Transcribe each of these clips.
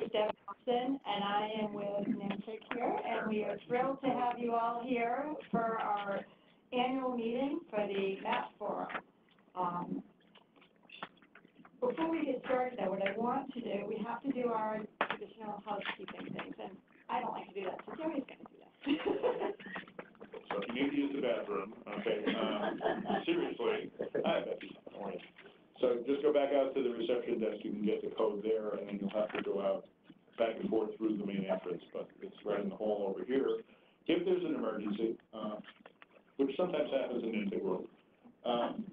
is Deb Wilson, and I am with NYMTC here, and we are thrilled to have you all here for our annual meeting for the MAP Forum. Before we get started, though, what I want to do, we have to do our traditional housekeeping things, and I don't like to do that, so Gerry's going to do that. So if you need to use the bathroom, okay, seriously, I bet you don't. So just go back out to the reception desk, you can get the code there, and then you'll have to go out back and forth through the main entrance, but it's right in the hall over here. If there's an emergency, which sometimes happens in the NYMTC world,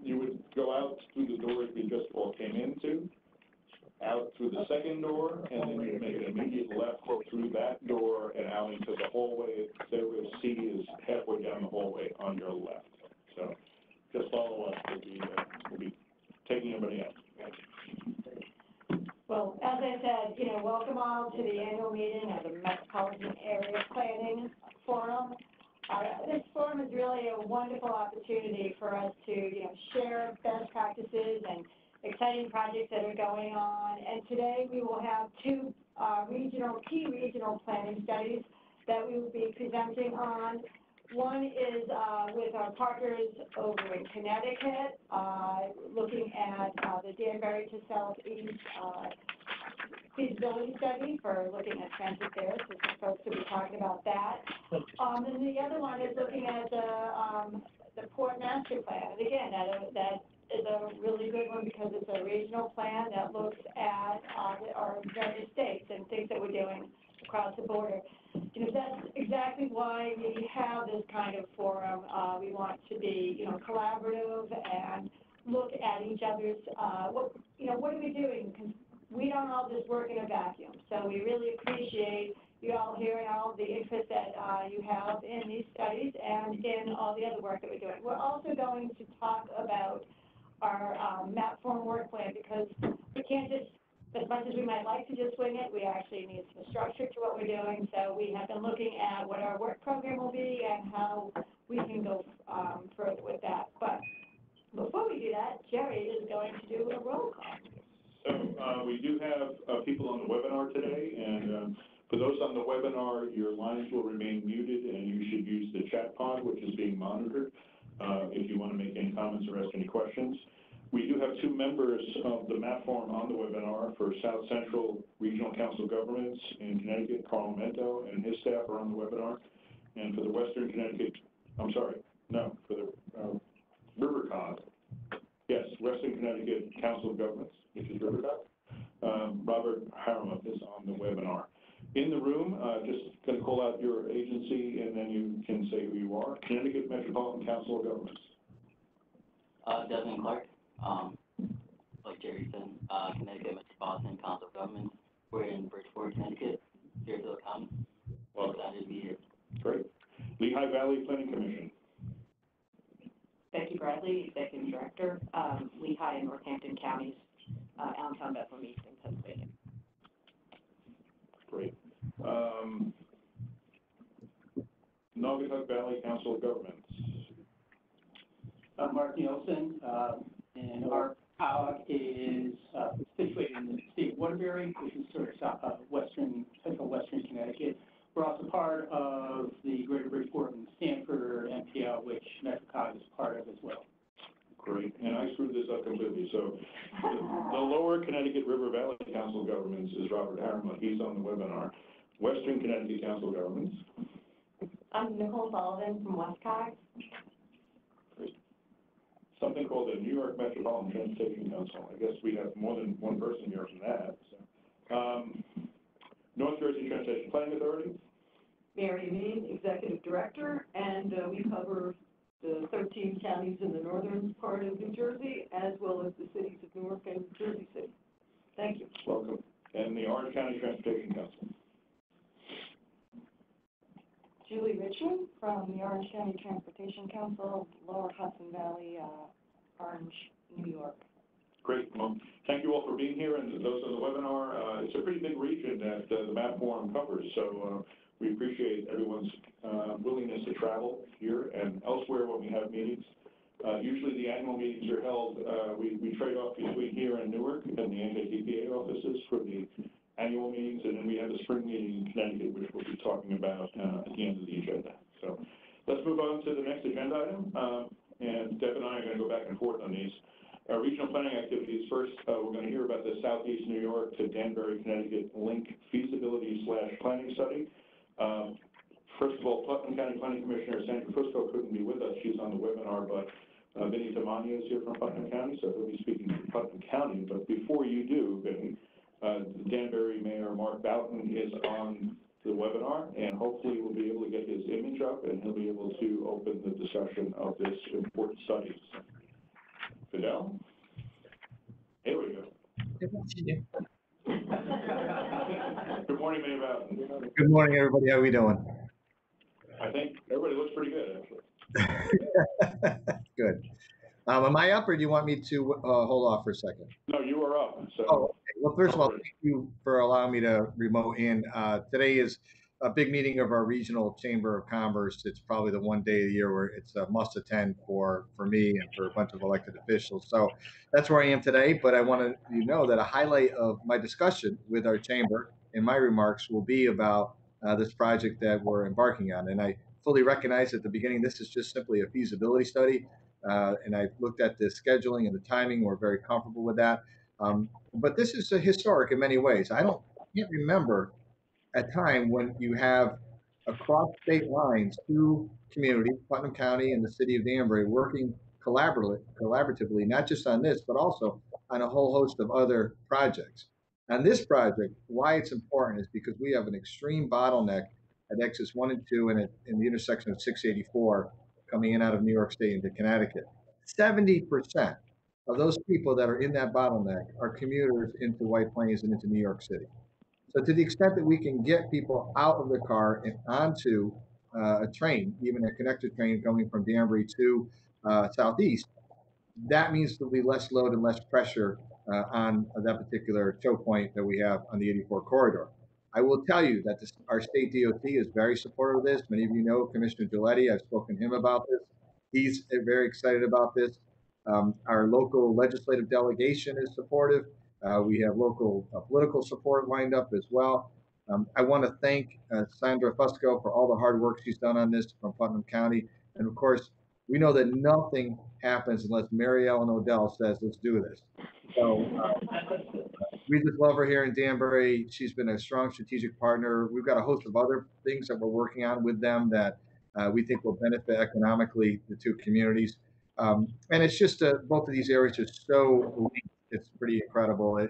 you would go out through the doors we just all came into, out through the second door, and then you make an immediate left through that door and out into the hallway. Stairway C is halfway down the hallway on your left. So just follow us. We'll be taking everybody out. Well, as I said, welcome all to the annual meeting of the Metropolitan Area Planning Forum. This forum is really a wonderful opportunity for us to, share best practices and exciting projects that are going on. And today we will have two key regional planning studies that we will be presenting on. One is with our partners over in Connecticut, looking at the Danbury to Southeast feasibility study for looking at transit there, so some folks will be talking about that. And the other one is looking at the Port Master Plan. And again, that is a really good one because it's a regional plan that looks at our various states and things that we're doing across the border. That's exactly why we have this kind of forum. We want to be, collaborative and look at each other's, what are we doing? Because we don't all just work in a vacuum. So we really appreciate you all here and all the interest that you have in these studies and in all the other work that we're doing. We're also going to talk about our map form work plan because we can't just, as much as we might like to just swing it, we actually need some structure to what we're doing. So we have been looking at what our work program will be and how we can go further with that. But before we do that, Gerry is going to do a roll call. So we do have people on the webinar today, and for those on the webinar, your lines will remain muted, and you should use the chat pod, which is being monitored, if you want to make any comments or ask any questions. We do have two members of the MAP Forum on the webinar for South Central Regional Council Governments in Connecticut. Carl Mento and his staff are on the webinar. And for the Western Connecticut, for the RiverCog, yes, Western Connecticut Council of Governments, which is RiverCog, Robert Harriman is on the webinar. In the room, just going to call out your agency, and then you can say who you are. Connecticut Metropolitan Council of Governments. Desmond Clark. Like Gerry said, Connecticut Metropolitan Council of Governments. We're in Bridgeport, Connecticut, Fairfield County. Well, excited to be here. Great. Lehigh Valley Planning Commission. Becky Bradley, Executive Director, Lehigh and Northampton Counties, Allentown, Bethlehem, Eastern Pennsylvania. Great. Naugatuck Valley Council of Governments. Mark Nielsen, and our POG is situated in the state of Waterbury, which is sort of central western Connecticut. We're also part of the Greater Bridgeport and Stanford MPL, which Metrocog is part of as well. Great, and I screwed this up completely. So the Lower Connecticut River Valley Council of Governments is Robert Harriman. He's on the webinar. Western Connecticut Council of Governments. I'm Nicole Sullivan from Westcott. Great. Something called the New York Metropolitan Transportation Council. I guess we have more than one person here from that. So. North Jersey Transportation Planning Authority. Mary Mean, Executive Director, and we cover the 13 counties in the northern part of New Jersey, as well as the cities of Newark and Jersey City. Thank you. Welcome. And the Orange County Transportation Council. Julie Richmond from the Orange County Transportation Council, Lower Hudson Valley, Orange, New York. Great. Well, thank you all for being here, and those on the webinar. It's a pretty big region that the MAP Forum covers, so we appreciate everyone's willingness to travel here and elsewhere when we have meetings. Usually the annual meetings are held, we trade off between here and Newark and the NYMTC offices for the annual meetings, and then we have a spring meeting in Connecticut, which we'll be talking about at the end of the agenda. So let's move on to the next agenda item, and Deb and I are going to go back and forth on these. Regional planning activities. First, we're going to hear about the Southeast New York to Danbury, Connecticut link feasibility/planning study. First of all, Putnam County Planning Commissioner Sandra Fusco couldn't be with us. She's on the webinar, but Vinny Tamania is here from Putnam County, so he'll be speaking to Putnam County. But before you do, Vinny, Danbury Mayor Mark Boughton is on the webinar, and hopefully we'll be able to get his image up, and he'll be able to open the discussion of this important study. Fidel? Here we go. Good morning, Mayor Boughton. Good morning, everybody. How are we doing? I think everybody looks pretty good, actually. Good. Am I up, or do you want me to hold off for a second? No, you are up. So. Oh, okay. Well, first of all, thank you for allowing me to remote in. Today is a big meeting of our regional chamber of commerce. It's probably the one day of the year where it's a must attend for me and for a bunch of elected officials. So that's where I am today. But I want to know that a highlight of my discussion with our chamber and my remarks will be about this project that we're embarking on. And I fully recognize at the beginning this is just simply a feasibility study. And I looked at the scheduling and the timing. We're very comfortable with that. But this is a historic in many ways. I can't remember a time when you have across state lines two communities, Putnam County and the city of Danbury, working collaboratively, not just on this, but also on a whole host of other projects. On this project, why it's important is because we have an extreme bottleneck at exits 1 and 2 and in the intersection of 684 coming in out of New York State into Connecticut. 70% of those people that are in that bottleneck are commuters into White Plains and into New York City. So to the extent that we can get people out of the car and onto a train, even a connected train going from Danbury to Southeast, that means there'll be less load and less pressure on that particular choke point that we have on the 84 corridor. I will tell you that our state DOT is very supportive of this. Many of you know Commissioner Giletti. I've spoken to him about this. He's very excited about this. Our local legislative delegation is supportive. We have local political support lined up as well. I want to thank Sandra Fusco for all the hard work she's done on this from Putnam County. And of course, we know that nothing happens unless Mary Ellen Odell says, let's do this. So we just love her here in Danbury. She's been a strong strategic partner. We've got a host of other things that we're working on with them that we think will benefit economically the two communities. And it's just both of these areas are so linked. It's pretty incredible.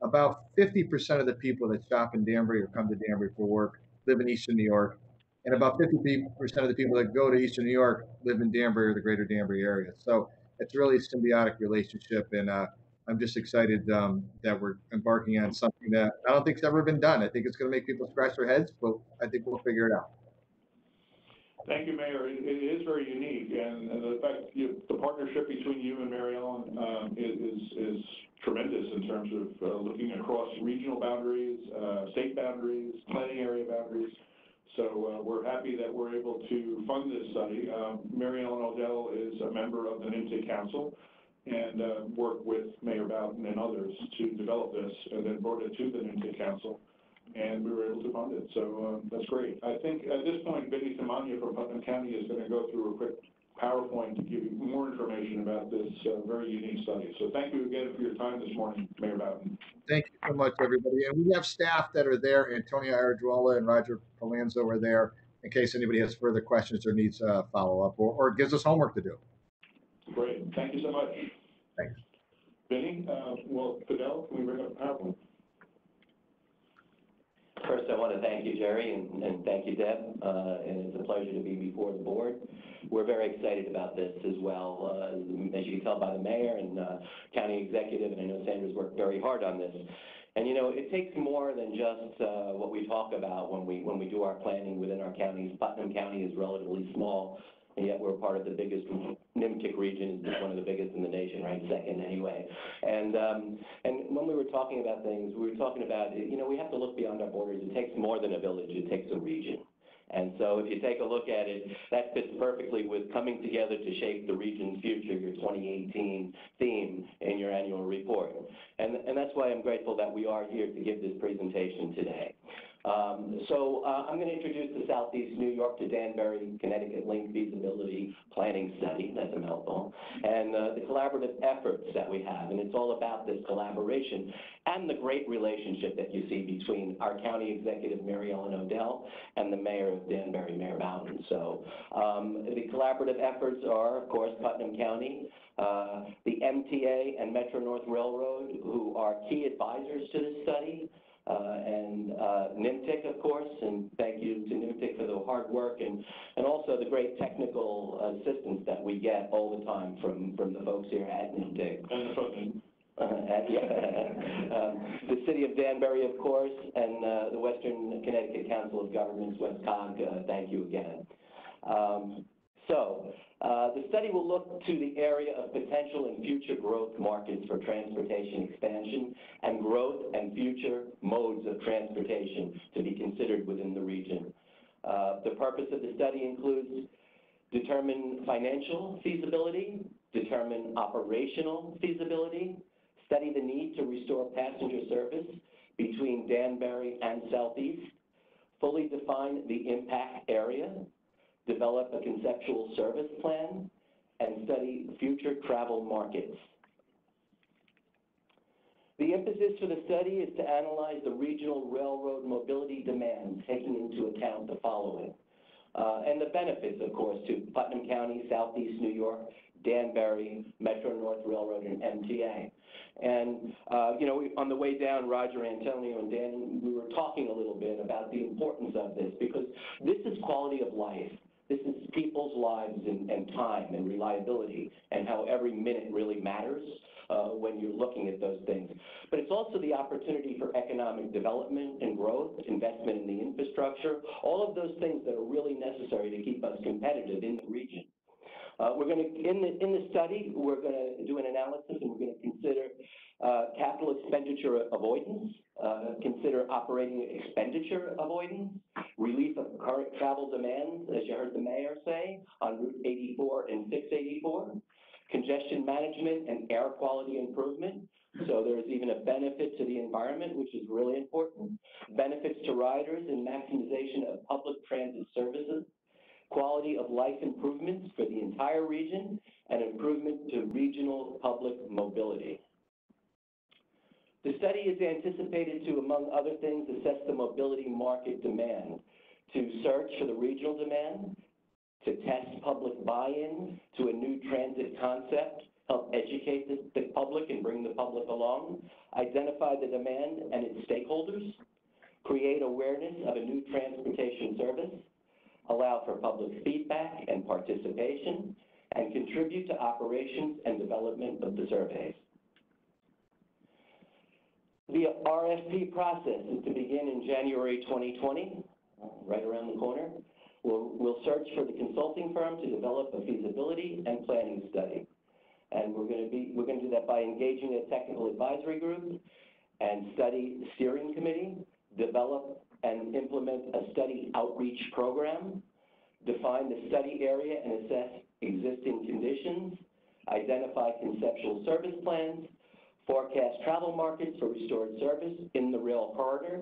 About 50% of the people that shop in Danbury or come to Danbury for work live in Eastern New York. And about 50% of the people that go to Eastern New York live in Danbury or the greater Danbury area. So it's really a symbiotic relationship. And I'm just excited that we're embarking on something that I don't think has ever been done. I think it's going to make people scratch their heads, but I think we'll figure it out. Thank you, Mayor. It is very unique, and the fact the partnership between you and Mary Ellen is tremendous in terms of looking across regional boundaries, state boundaries, planning area boundaries. So we're happy that we're able to fund this study. Mary Ellen Odell is a member of the NYMTC Council and worked with Mayor Boughton and others to develop this, and then brought it to the NYMTC Council. And we were able to fund it, so that's great. I think at this point, Vinny Tamania from Putnam County is going to go through a quick PowerPoint to give you more information about this very unique study. So thank you again for your time this morning, Mayor Boughton. Thank you so much, everybody. And we have staff that are there. Antonia Arduola and Roger Palanzo are there in case anybody has further questions or needs follow-up or gives us homework to do. Great. Thank you so much. Thanks. Vinny, well, Fidel, can we bring up PowerPoint? First, I want to thank you, Gerry, and thank you, Deb. And it's a pleasure to be before the board. We're very excited about this as well. As you can tell by the mayor and county executive, and I know Sandra's worked very hard on this. And, you know, it takes more than just what we talk about when we do our planning within our counties. Putnam County is relatively small, and yet we're part of the biggest NYMTC region, is one of the biggest in the nation, right? Second anyway. And when we were talking about things, we were talking about, you know, we have to look beyond our borders. It takes more than a village. It takes a region. And so if you take a look at it, that fits perfectly with coming together to shape the region's future, your 2018 theme in your annual report. And that's why I'm grateful that we are here to give this presentation today. I'm going to introduce the Southeast New York to Danbury, Connecticut Link Feasibility Planning Study, that's a mouthful, and the collaborative efforts that we have. And it's all about this collaboration and the great relationship that you see between our county executive, Mary Ellen Odell, and the mayor of Danbury, Mayor Boughton. So the collaborative efforts are, of course, Putnam County, the MTA and Metro North Railroad, who are key advisors to this study, and NYMTC, of course, and thank you to NYMTC for the hard work and also the great technical assistance that we get all the time from the folks here at NYMTC. And the Putnam. The city of Danbury, of course, and the Western Connecticut Council of Governments, WestCOG, thank you again. The study will look to the area of potential and future growth markets for transportation expansion and growth and future modes of transportation to be considered within the region. The purpose of the study includes determine financial feasibility, determine operational feasibility, study the need to restore passenger service between Danbury and Southeast, fully define the impact area, develop a conceptual service plan, and study future travel markets. The impetus for the study is to analyze the regional railroad mobility demand, taking into account the following. And the benefits, of course, to Putnam County, Southeast New York, Danbury, Metro North Railroad, and MTA. And, on the way down, Roger, Antonio, and Dan, we were talking a little bit about the importance of this, because this is quality of life. This is people's lives and time and reliability, and how every minute really matters when you're looking at those things. But it's also the opportunity for economic development and growth, investment in the infrastructure, all of those things that are really necessary to keep us competitive in the region. We're going to, in the study, we're going to do an analysis, and we're going to consider capital expenditure avoidance, consider operating expenditure avoidance, relief of current travel demands, as you heard the mayor say, on Route 84 and 684, congestion management and air quality improvement. So there's even a benefit to the environment, which is really important. Benefits to riders and maximization of public transit services, quality of life improvements for the entire region, and improvement to regional public mobility. The study is anticipated to, among other things, assess the mobility market demand, to search for the regional demand, to test public buy-in to a new transit concept, help educate the public and bring the public along, identify the demand and its stakeholders, create awareness of a new transportation service, allow for public feedback and participation, and contribute to operations and development of the surveys. The RFP process is to begin in January 2020, right around the corner. We'll search for the consulting firm to develop a feasibility and planning study. And we're going to do that by engaging a technical advisory group and study steering committee, develop and implement a study outreach program, define the study area and assess existing conditions, identify conceptual service plans, forecast travel markets for restored service in the rail corridor,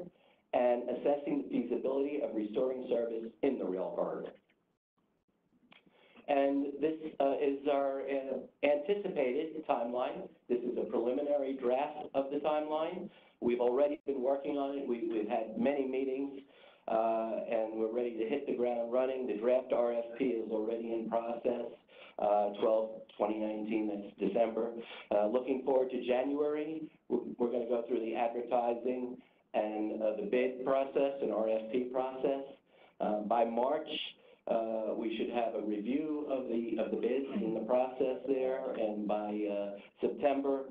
and assessing the feasibility of restoring service in the rail corridor. And this is our anticipated timeline. This is a preliminary draft of the timeline. We've already been working on it. We've had many meetings, and we're ready to hit the ground running. The draft RFP is already in process, 12/2019, that's December. Looking forward to January. We're going to go through the advertising and the bid process and RFP process. By March, we should have a review of the bids in the process there, and by September,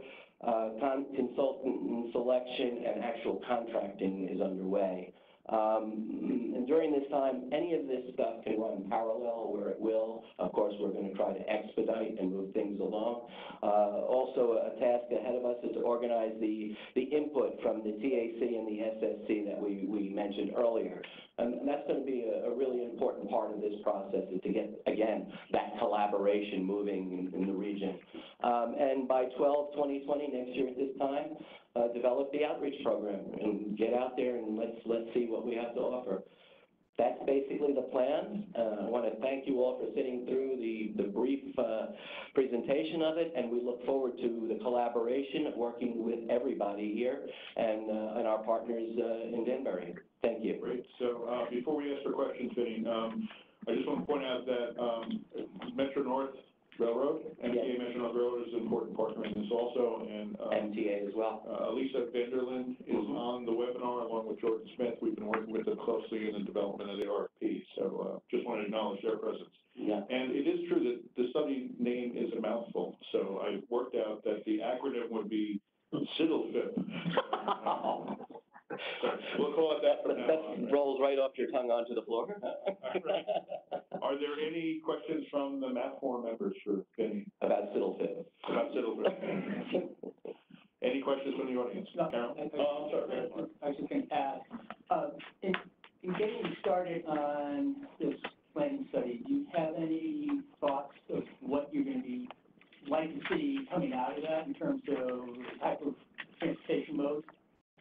consultant selection and actual contracting is underway. And during this time, any of this stuff can run parallel where it will. Of course, we're going to try to expedite and move things along. Also, a task ahead of us is to organize the input from the TAC and the SSC that we mentioned earlier. And that's going to be a really important part of this process, is to get, again, that collaboration moving in the region. And by 12/20/20, next year at this time, develop the outreach program and get out there and let's see what we have to offer. That's basically the plan. I want to thank you all for sitting through the brief presentation of it, and we look forward to the collaboration of working with everybody here and our partners in Danbury. Thank you. Great. So before we ask for questions, Vinny, I just want to point out that Metro North Railroad, MTA Metro North Railroad is an important partner in this also, and MTA as well. Lisa Vanderland is on the webinar along with Jordan Smith. We've been working with them closely in the development of the RFP, so just want to acknowledge their presence. Yeah. And it is true that the study name is a mouthful, so I worked out that the acronym would be SIDLFIP. So we'll call it that from now on. That rolls right off your tongue onto the floor. Are there any questions from the MAPFOR members for Vinny? About SIDLFIP. About SIDLFIP. Any questions from the audience? No. Carol? I'm sorry. I was just going to ask, in getting started on this planning study, do you have any thoughts of what you're going to be like to see coming out of that in terms of type of transportation modes?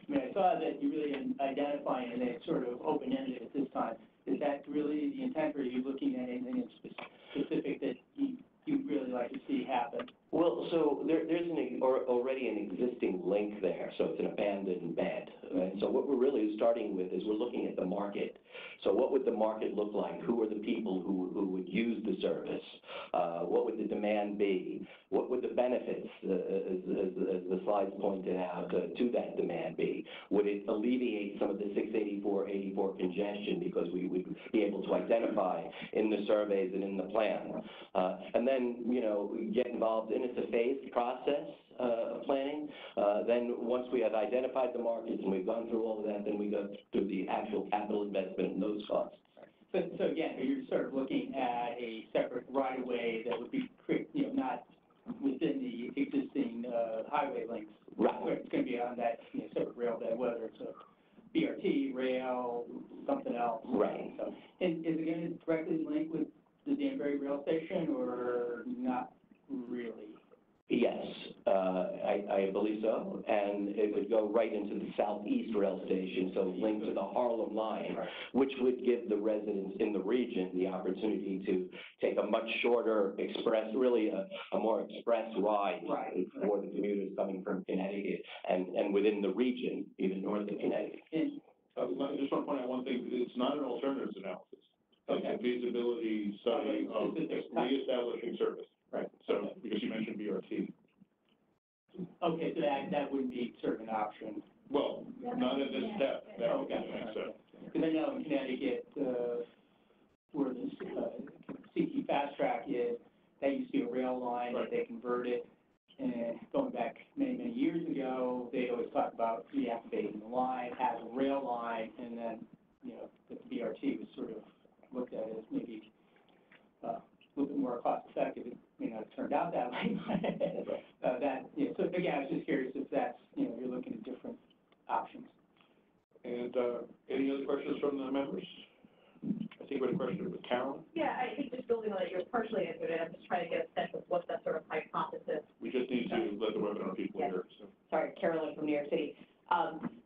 I mean, I saw that you really didn't identify and it's sort of open-ended at this time. Is that really the intent, or are you looking at anything in specific that you'd really like to see happen? Well, so there's already an existing link there, so it's an abandoned bed. Right? So what we're really starting with is we're looking at the market. So what would the market look like? Who are the people who would use the service? What would the demand be? What would the benefits, as the slides pointed out, to that demand be? Would it alleviate some of the 684-84 congestion because we would be able to identify in the surveys and in the plan? And then, get involved in it's a phased process of planning. Then once we have identified the markets and we've gone through all of that, then we go through the actual capital investment in those costs. So again, you're sort of looking at a separate right-of-way that would be, not within the existing highway links. Right. It's going to be on that separate rail bed, whether it's a BRT, rail, something else. Right. So, and is it going to directly link with the Danbury rail station or not really? Yes, I believe so, and it would go right into the southeast rail station, so linked to the Harlem line, which would give the residents in the region the opportunity to take a much shorter express, really a more express ride for the commuters coming from Connecticut and within the region, even north of Connecticut. I just want to point out one thing. It's not an alternatives analysis. It's a feasibility study of reestablishing service. Right. So, because you mentioned BRT. Okay, so that wouldn't be sort of an option. Well, not at this step. Because I know in Connecticut, where the CT Fast Track is, that used to be a rail line that they converted. And going back many, many years ago, they always talked about reactivating the line as a rail line, and then, the BRT was sort of looked at as maybe a little bit more cost effective. It may not have turned out that way. So again, I was just curious if that's, you're looking at different options. And any other questions from the members? I think we had a question with Carolyn. Yeah, I think just building on it, you're partially answered it. I'm just trying to get a sense of what that sort of hypothesis. We just need to let the webinar people hear. So. Sorry, Carolyn from New York City.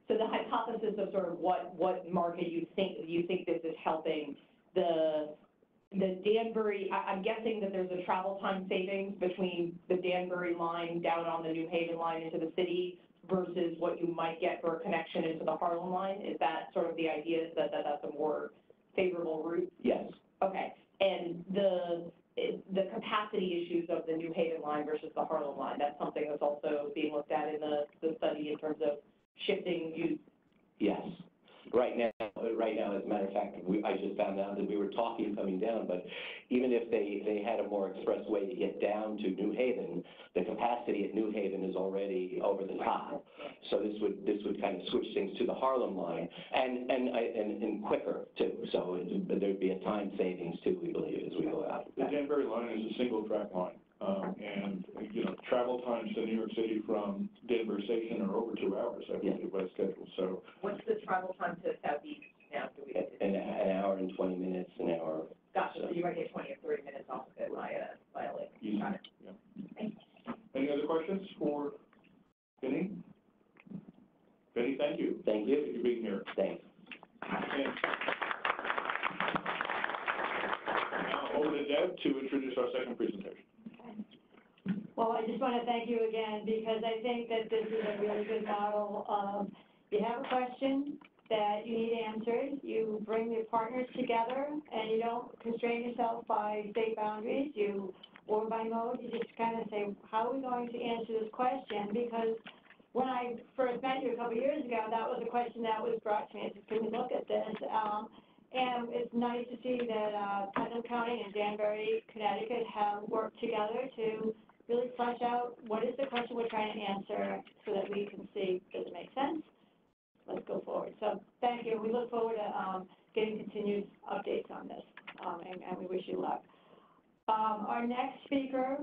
So the hypothesis of sort of what market you think this is helping, the Danbury, I'm guessing that there's a travel time savings between the Danbury line down on the New Haven line into the city versus what you might get for a connection into the Harlem line. Is that sort of the idea, is that that's a more favorable route? Yes. Okay. And the capacity issues of the New Haven line versus the Harlem line, that's something that's also being looked at in the study in terms of shifting use? Yes. Right now, as a matter of fact, I just found out that we were talking coming down, but even if they had a more express way to get down to New Haven, the capacity at New Haven is already over the top. So this would kind of switch things to the Harlem line and quicker too. So there'd be a time savings too, we believe, as we go out. The Danbury line is a single track line, and travel times to New York City from Danbury Station are over 2 hours, I believe, by schedule. So what's the travel time to Southeast now? An Deb to introduce our second presentation. Well, I just want to thank you again, because I think that this is a really good model of, you have a question that you need answered, you bring your partners together, and you don't constrain yourself by state boundaries, or by mode, you just kind of say, how are we going to answer this question? Because when I first met you a couple of years ago, that was a question that was brought to me, I said, can we look at this? And it's nice to see that Putnam County and Danbury, Connecticut have worked together to really flesh out what is the question we're trying to answer, so that we can see, does it make sense? Let's go forward. So thank you. We look forward to getting continued updates on this, and we wish you luck. Our next speaker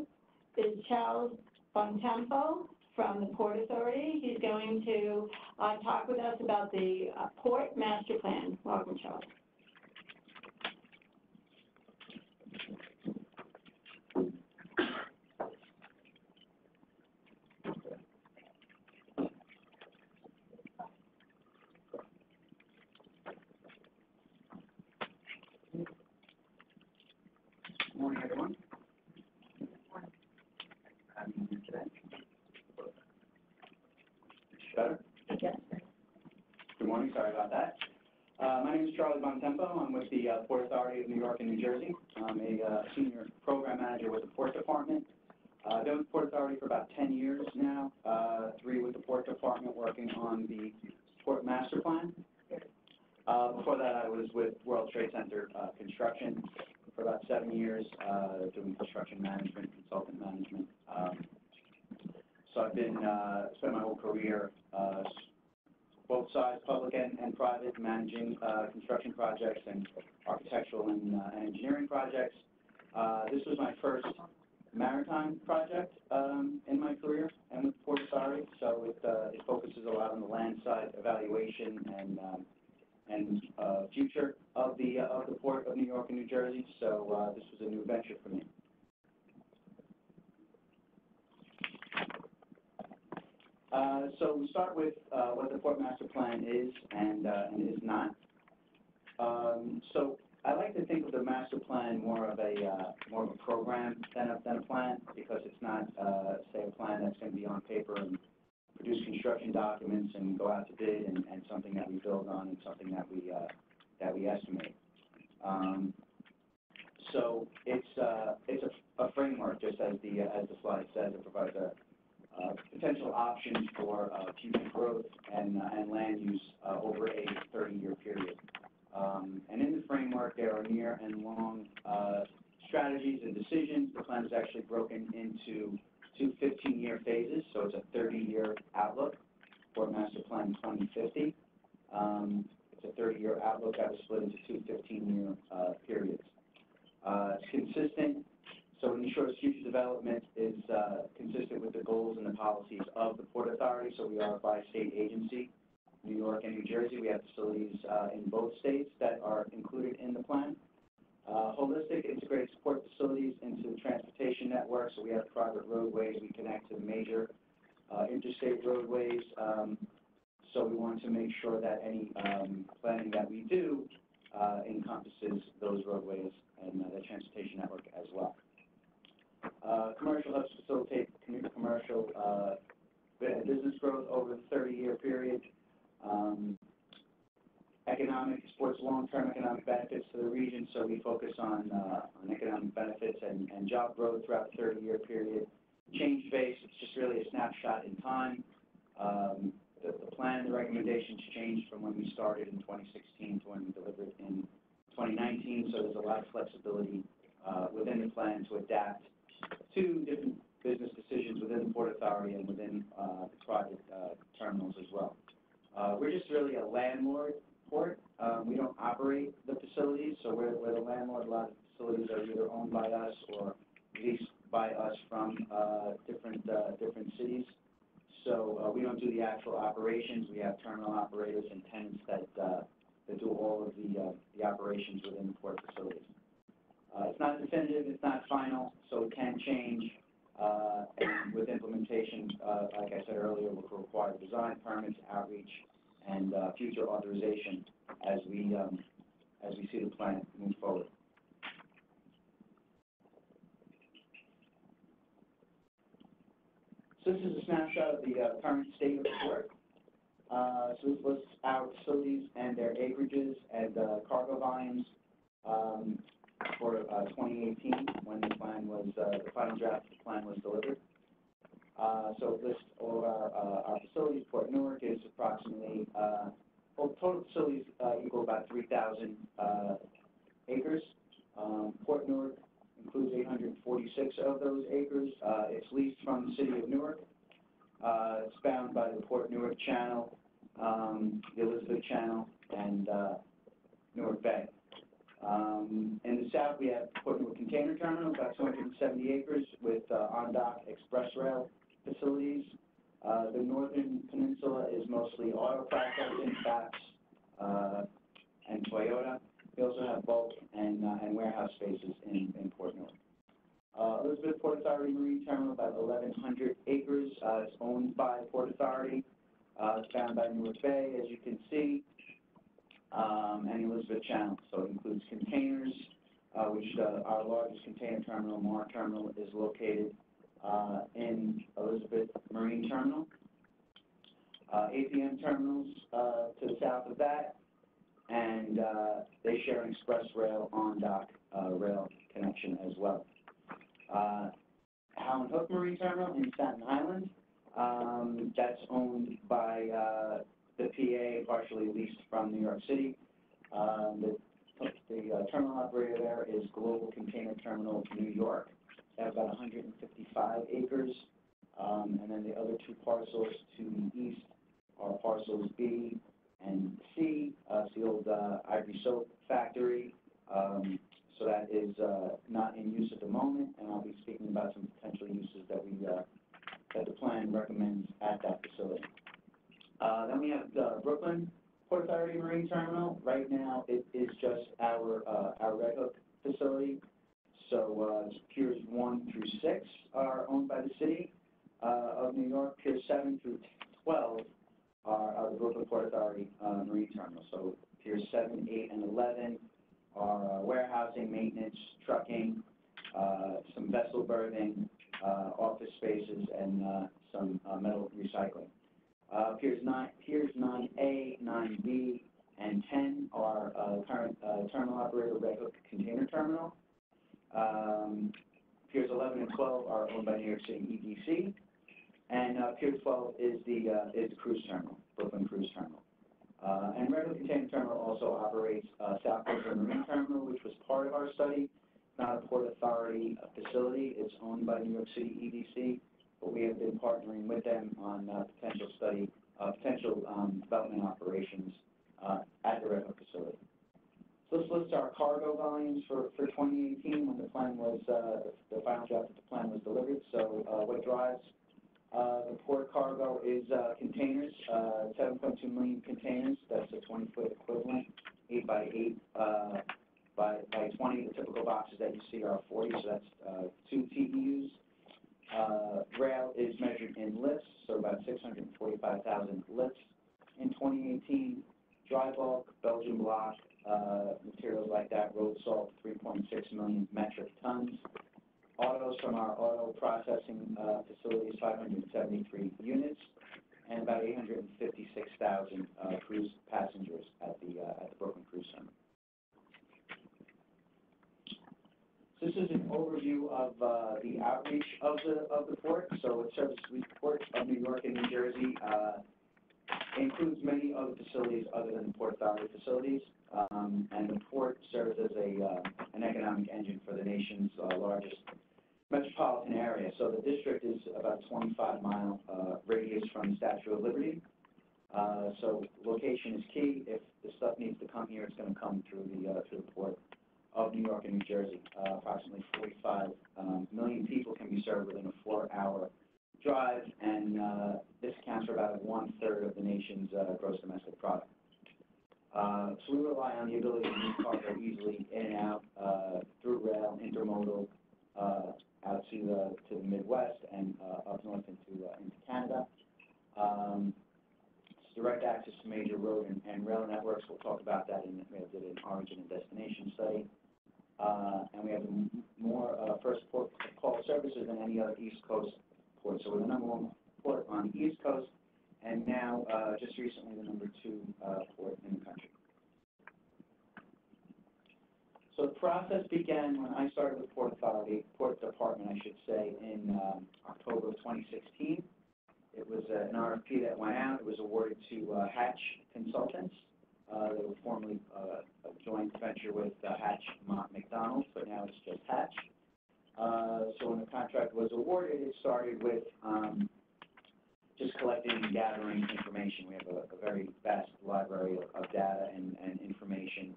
is Charles Bontempo from the Port Authority. He's going to talk with us about the Port Master Plan. Welcome, Charles. Good morning, everyone. Having you here today. Better? Yes. Good morning, sorry about that. My name is Charlie Bontempo. I'm with the Port Authority of New York and New Jersey. I'm a senior program manager with the Port Department. I've been with the Port Authority for about 10 years now, 3 with the Port Department working on the Port Master Plan. Before that, I was with World Trade Center Construction for about 7 years, doing construction management, consultant management. So I've been, spent my whole career, both sides, public and private, managing construction projects and architectural and engineering projects. This was my first maritime project in my career and with Port Authority, so it focuses a lot on the land side evaluation and future of the Port of New York and New Jersey, so this was a new venture for me. So we start with what the Port Master Plan is and is not. So I like to think of the master plan more of a program than a plan, because it's not say a plan that's going to be on paper and produce construction documents and go out to bid and something that we build on and something that we estimate. So it's a framework, just as the slide says. It provides a potential options for future growth and land use over a 30-year period. And in the framework, there are near and long strategies and decisions. The plan is actually broken into 2 15-year phases, so it's a 30-year outlook for Master Plan 2050. It's a 30-year outlook that was split into 2 15-year periods. It's consistent, so it ensures future development is consistent with the goals and the policies of the Port Authority. So we are a bi-state agency. New York and New Jersey, we have facilities in both states that are included in the plan. Holistic integrated support facilities into the transportation network, so we have private roadways, we connect to the major interstate roadways, so we want to make sure that any planning that we do encompasses those roadways and the transportation network as well. Commercial hubs facilitate commercial business growth over the 30-year period. Economic supports long-term economic benefits to the region, so we focus on economic benefits and job growth throughout the 30-year period. Change-based, it's just really a snapshot in time. The plan and the recommendations changed from when we started in 2016 to when we delivered in 2019, so there's a lot of flexibility within the plan to adapt to different business decisions within the Port Authority and within the private terminals as well. We're just really a landlord port. We don't operate the facilities, so we're the landlord. A lot of the facilities are either owned by us or leased by us from different cities. So we don't do the actual operations. We have terminal operators and tenants that do all of the operations within the port facilities. It's not definitive, it's not final, so it can change. And with implementation, like I said earlier, will require design permits, outreach, and future authorization as we see the plan move forward. So this is a snapshot of the current state of the port. So this lists our facilities and their acreages and cargo volumes for 2018 when the plan was, the final draft of the plan was delivered. So it lists all of our facilities. Port Newark is approximately, well, total facilities equal about 3,000 acres. Port Newark includes 846 of those acres. It's leased from the city of Newark. It's bound by the Port Newark Channel, the Elizabeth Channel, and Newark Bay. In the south, we have Port Newark Container Terminal, about 270 acres with on-dock express rail facilities. The northern peninsula is mostly auto processing, FAPS, and Toyota. We also have bulk and warehouse spaces in Port Newark. Elizabeth Port Authority Marine Terminal, about 1,100 acres. It's owned by Port Authority. It's bound by Newark Bay, as you can see, and Elizabeth Channel. So it includes containers, which our largest container terminal, Mar Terminal, is located in Elizabeth Marine Terminal. APM terminals to the south of that, and they share an express rail on-dock rail connection as well. Howland Hook Marine Terminal in Staten Island, that's owned by the PA, partially leased from New York City. The terminal operator there is Global Container Terminal New York. They have about 155 acres, and then the other two parcels to the east are parcels B and C. It's the old Ivory Soap Factory. So that is not in use at the moment, and I'll be speaking about some potential uses that that the plan recommends at that facility. Then we have the Brooklyn Port Authority Marine Terminal. Right now, it is just our Red Hook facility. So Piers 1 through 6 are owned by the city of New York. Piers 7 through 12 are the Brooklyn Port Authority Marine Terminal. So Piers 7, 8, and 11 are warehousing, maintenance, trucking, some vessel berthing, office spaces, and some metal recycling. Piers 9A, 9B, and 10 are current terminal operator Red Hook Container Terminal. Piers 11 and 12 are owned by New York City EDC, and Pier 12 is the cruise terminal, Brooklyn Cruise Terminal. And Red Hook Container Terminal also operates South Brooklyn Marine Terminal, which was part of our study. It's not a Port Authority facility. It's owned by New York City EDC, but we have been partnering with them on potential development operations at the Red Hook facility. So this lists our cargo volumes for 2018 when the plan was, the final draft of the plan was delivered. So what drives the port cargo is containers, 7.2 million containers. That's a 20-foot equivalent, 8 by 8 by 20. The typical boxes that you see are 40, so that's 2 TEUs. Rail is measured in lifts, so about 645,000 lifts in 2018. Dry bulk, Belgian block, materials like that, road salt, 3.6 million metric tons. Autos from our auto processing facilities, 573 units, and about 856,000 cruise passengers at the Brooklyn Cruise Terminal. So this is an overview of the outreach of the port. So it serves the Port of New York and New Jersey. Includes many other facilities other than the Port Authority facilities, and the port serves as an economic engine for the nation's largest metropolitan area. So the district is about a 25-mile radius from the Statue of Liberty. So location is key. If the stuff needs to come here, it's going to come through the port of New York and New Jersey. Approximately 45 million people can be served within a 4-hour drive, and this accounts for about 1/3 of the nation's gross domestic product. So we rely on the ability to move cargo easily in and out through rail, intermodal, out to the Midwest and up north into Canada. It's direct access to major road and rail networks. We'll talk about that we did an origin and destination study. And we have more first port call services than any other East Coast port. So we're the #1 port on the East Coast, and now just recently the #2 port in the country. So the process began when I started with Port Authority, Port Department, I should say, in October of 2016. It was an RFP that went out. It was awarded to Hatch Consultants. They were formerly a joint venture with Hatch McDonald, but now it's just Hatch. So when the contract was awarded, it started with just collecting and gathering information. We have a very vast library of data and information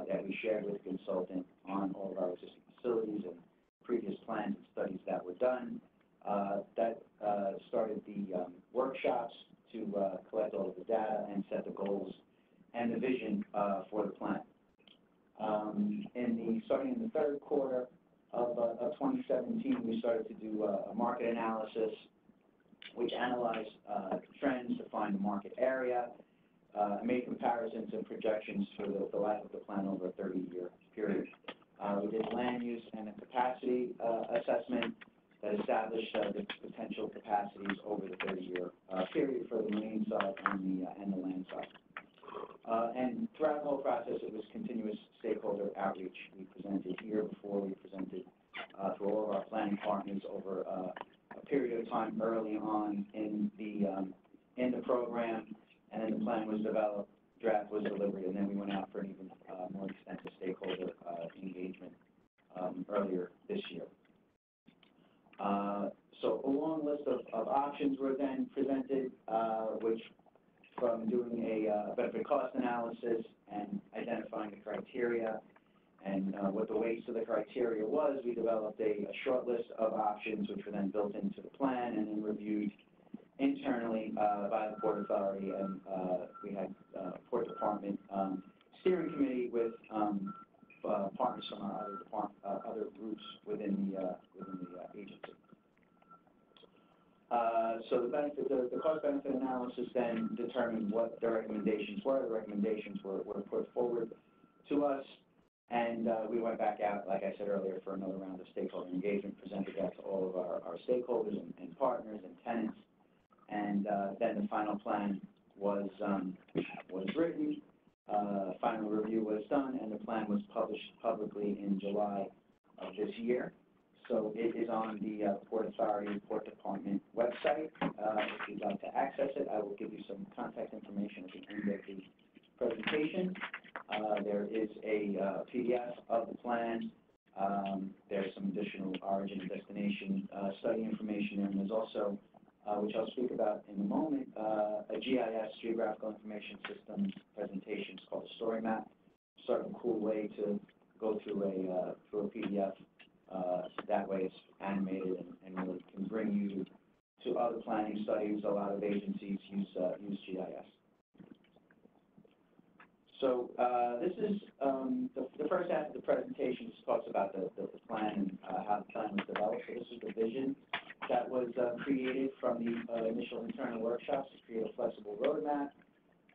that we shared with the consultant on all of our existing facilities and previous plans and studies that were done. That started the workshops to collect all of the data and set the goals and the vision for the plan. Starting in the third quarter of 2017, we started to do a market analysis, which analyzed trends, defined the market area, made comparisons and projections for the life of the plan over a 30-year period. We did land use and a capacity assessment that established the potential capacities over the 30-year period for the marine side and the land side. And throughout the whole process, it was continuous stakeholder outreach. We presented here before, we presented to all of our planning partners over a period of time early on in the program, and then the plan was developed, draft was delivered, and then we went out for an even more extensive stakeholder engagement earlier this year. So a long list of options were then presented, which from doing a benefit cost analysis and identifying the criteria and what the weights of the criteria was, we developed a short list of options which were then built into the plan and then reviewed internally by the Port Authority, and we had Port Department steering committee with partners from our other groups within the agency. So the cost-benefit analysis then determined what the recommendations were. The recommendations were put forward to us, and we went back out, like I said earlier, for another round of stakeholder engagement, presented that to all of our stakeholders and partners and tenants, and then the final plan was written, final review was done, and the plan was published publicly in July of this year. So it is on the Port Authority and Port Department website. If you'd like to access it, I will give you some contact information at the end of the presentation. There is a PDF of the plan. There's some additional origin and destination study information there, and there's also, which I'll speak about in a moment, a GIS, Geographical Information Systems presentation. It's called a story map. Sort of a cool way to go through a PDF. That way it's animated and really can bring you to other planning studies. A lot of agencies use GIS. So this is the first half of the presentation just talks about the plan and how the plan was developed. So this is the vision that was created from the initial internal workshops to create a flexible roadmap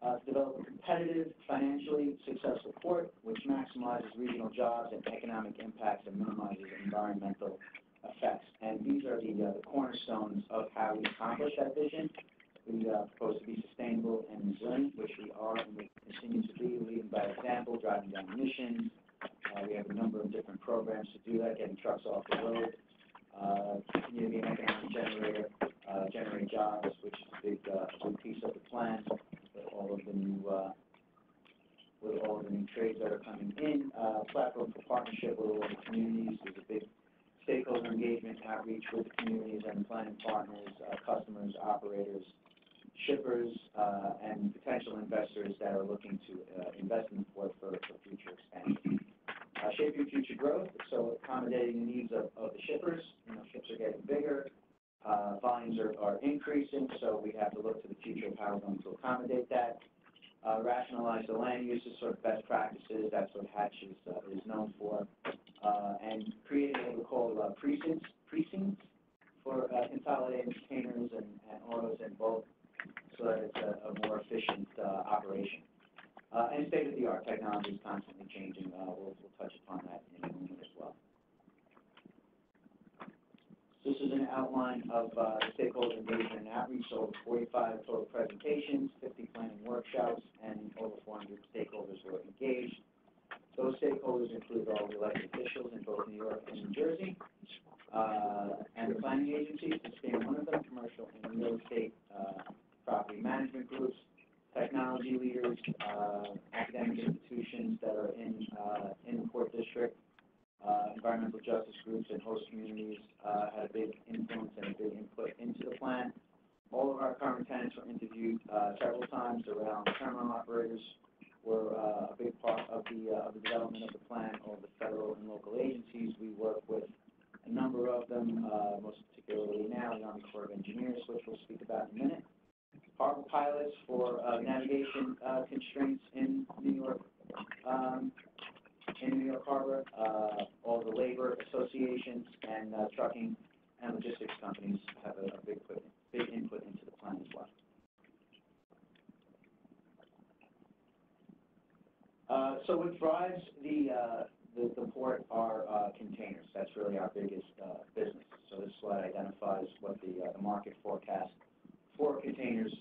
to develop a competitive, financially successful port which maximizes regional jobs and economic impacts and minimizes environmental effects. And these are the cornerstones of how we accomplish that vision. We propose to be sustainable and resilient, which we are and we continue to be, leading by example, driving down emissions. We have a number of different programs to do that, getting trucks off the road, continue to be an economic generator, generate jobs, which is a big piece of the plan. With all of the new trades that are coming in, platform for partnership with all the communities. There's a big stakeholder engagement outreach with the communities and planning partners, customers, operators, shippers, and potential investors that are looking to invest in the port for future expansion. Shaping future growth, so accommodating the needs of the shippers. You know, ships are getting bigger. Volumes are increasing, so we have to look to the future of how we're going to accommodate that. Rationalize the land uses, sort of best practices. That's what Hatch is known for. And creating what we call precincts for consolidating containers and autos and bulk, so that it's a more efficient operation. And state-of-the-art technology is constantly changing. We'll touch upon that in a moment as well. This is an outline outline of stakeholder engagement and outreach, so over 45 total presentations, 50 planning workshops, and over 400 stakeholders were engaged. Those stakeholders include all the elected officials in both New York and New Jersey, and the planning agencies, this being one of them, commercial and real estate property management groups, technology leaders, academic institutions that are in the Port District, environmental justice groups and host communities had a big influence and a big input into the plan. All of our current tenants were interviewed several times. Around terminal operators were a big part of the development of the plan. All the federal and local agencies, we work with a number of them, most particularly now the Army Corps of Engineers, which we'll speak about in a minute. Harbor pilots for navigation constraints in New York Harbor, all the labor associations and trucking and logistics companies have a big input into the plan as well. So what drives the port are containers. That's really our biggest business. So this slide identifies what the market forecast for containers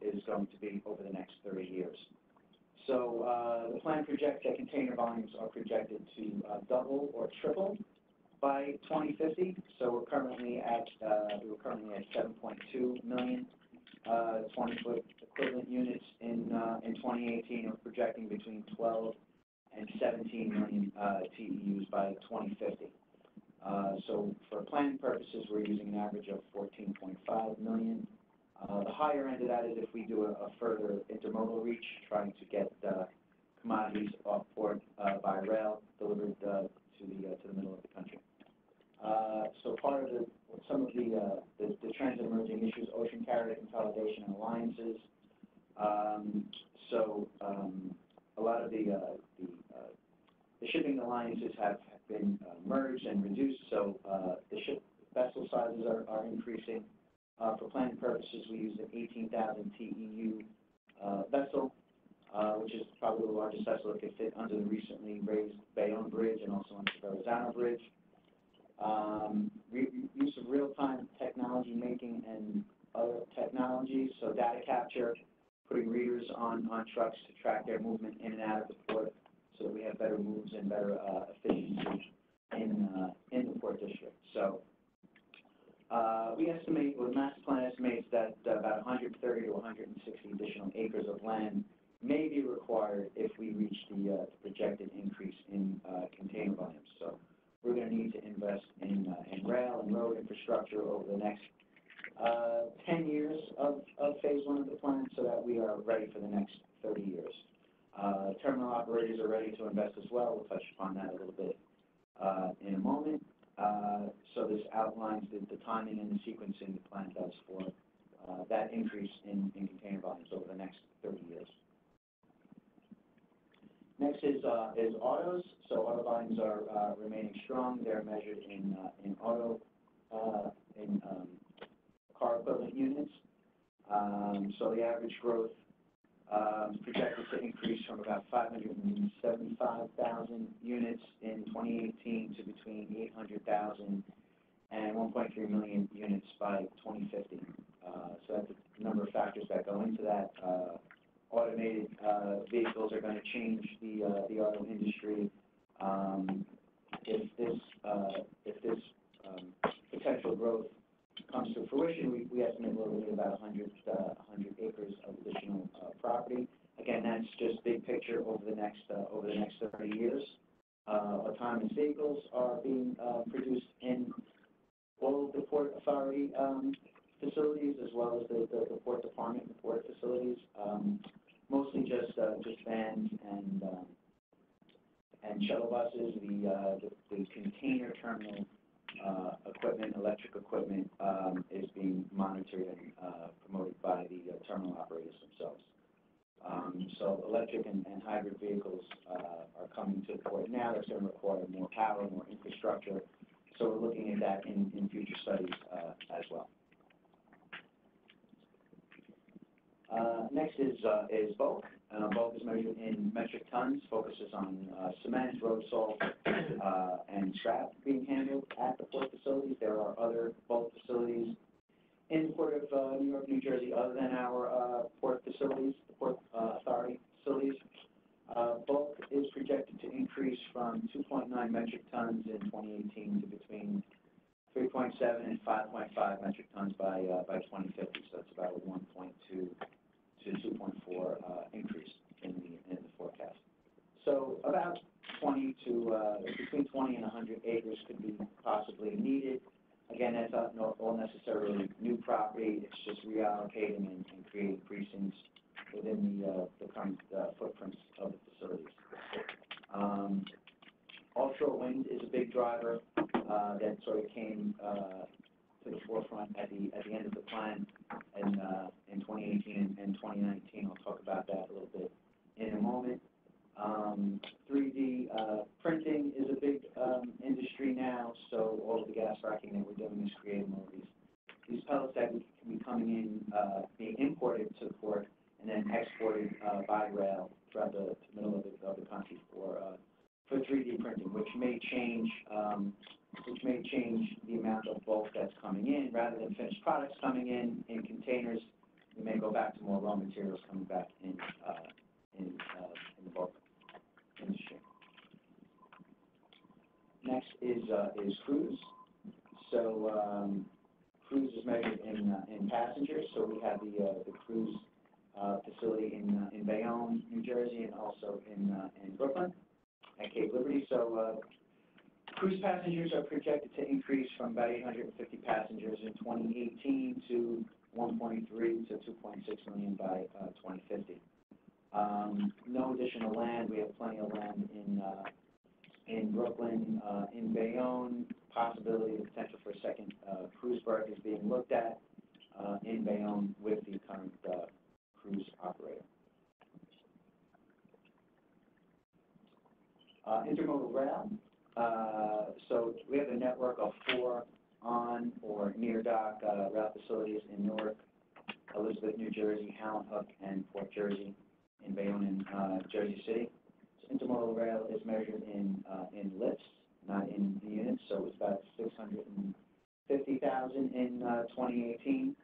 is going to be over the next 30 years. So the plan projects that container volumes are projected to double or triple by 2050. So we were currently at 7.2 million 20-foot equivalent units in 2018. We're projecting between 12 and 17 million TEUs by 2050. So for planning purposes, we're using an average of 14.5 million. The higher end of that is if we do a further intermodal reach, trying to get commodities off port by rail delivered to the middle of the country. So part of some of the trends and emerging issues, ocean carrier consolidation and alliances. A lot of the shipping alliances have been merged and reduced, so the ship vessel sizes are increasing. For planning purposes, we use an 18,000 TEU vessel, which is probably the largest vessel that could fit under the recently raised Bayonne Bridge and also under the Verrazano Bridge. Use of real-time technology making and other technologies, so data capture, putting readers on trucks to track their movement in and out of the port so that we have better moves and better efficiency in the Port District. So we estimate, or the master plan estimates that about 130 to 160 additional acres of land may be required if we reach the projected increase in container volumes. So we're going to need to invest in rail and road infrastructure over the next 10 years of phase one of the plan so that we are ready for the next 30 years. Terminal operators are ready to invest as well. We'll touch upon that a little bit in a moment. So this outlines the timing and the sequencing the plan does for that increase in container volumes over the next 30 years. Next is autos. So auto volumes are remaining strong. They're measured in car equivalent units. So the average growth projected to increase from about 575,000 units in 2018 to between 800,000 and 1.3 million units by 2050. So that's a number of factors that go into that. Automated vehicles are going to change the auto industry. If this potential growth comes to fruition, we estimate we'll need about 100 acres of additional property. Again, that's just big picture over the next 30 years. Autonomous vehicles are being produced in all of the Port Authority facilities as well as the Port Department and port facilities. Mostly just vans and shuttle buses. The container terminal equipment, electric equipment, is being monitored and promoted by the terminal operators themselves. So electric and hybrid vehicles are coming to the port now. That's going to require more power, more infrastructure. So we're looking at that in future studies as well. Next is bulk. Bulk is measured in metric tons, focuses on cement, road salt, and scrap being handled at the port facilities. There are other bulk facilities in the Port of New York, New Jersey, other than our port facilities, the Port Authority facilities. Bulk is projected to increase from 2.9 metric tons in 2018 to between 3.7 and 5.5 metric tons by 2050. So it's about a 1.2 to 2.4 increase in the forecast. So about 20 to between 20 and 100 acres could be possibly needed. Again, that's not all necessarily new property. It's just reallocating and creating precincts within the current footprints of the facilities. Offshore wind is a big driver that sort of came to the forefront at the end of the plan in 2018 and 2019. I'll talk about that a little bit in a moment. 3D printing is a big industry now, so all of the gas fracking that we're doing is creating all of these pellets that can be coming in, being imported to the port and then exported by rail throughout the middle of the country for 3D printing, which may change the amount of bulk that's coming in. Rather than finished products coming in containers, we may go back to more raw materials coming back in the bulk industry. Next is cruise. So cruise is measured in passengers. So we have the cruise facility in Bayonne, New Jersey, and also in Brooklyn at Cape Liberty. So cruise passengers are projected to increase from about 850 passengers in 2018 to 1.3 to 2.6 million by 2050. No additional land. We have plenty of land in Brooklyn, in Bayonne. Possibility, the potential for a second cruise berth is being looked at in Bayonne with the current cruise operator. Intermodal rail. So we have a network of 4 on or near dock rail facilities in Newark, Elizabeth, New Jersey, Halland Hook, and Port Jersey, in Bayonne and Jersey City. So intermodal rail is measured in lifts, not in units. So it's about 650,000 in 2018.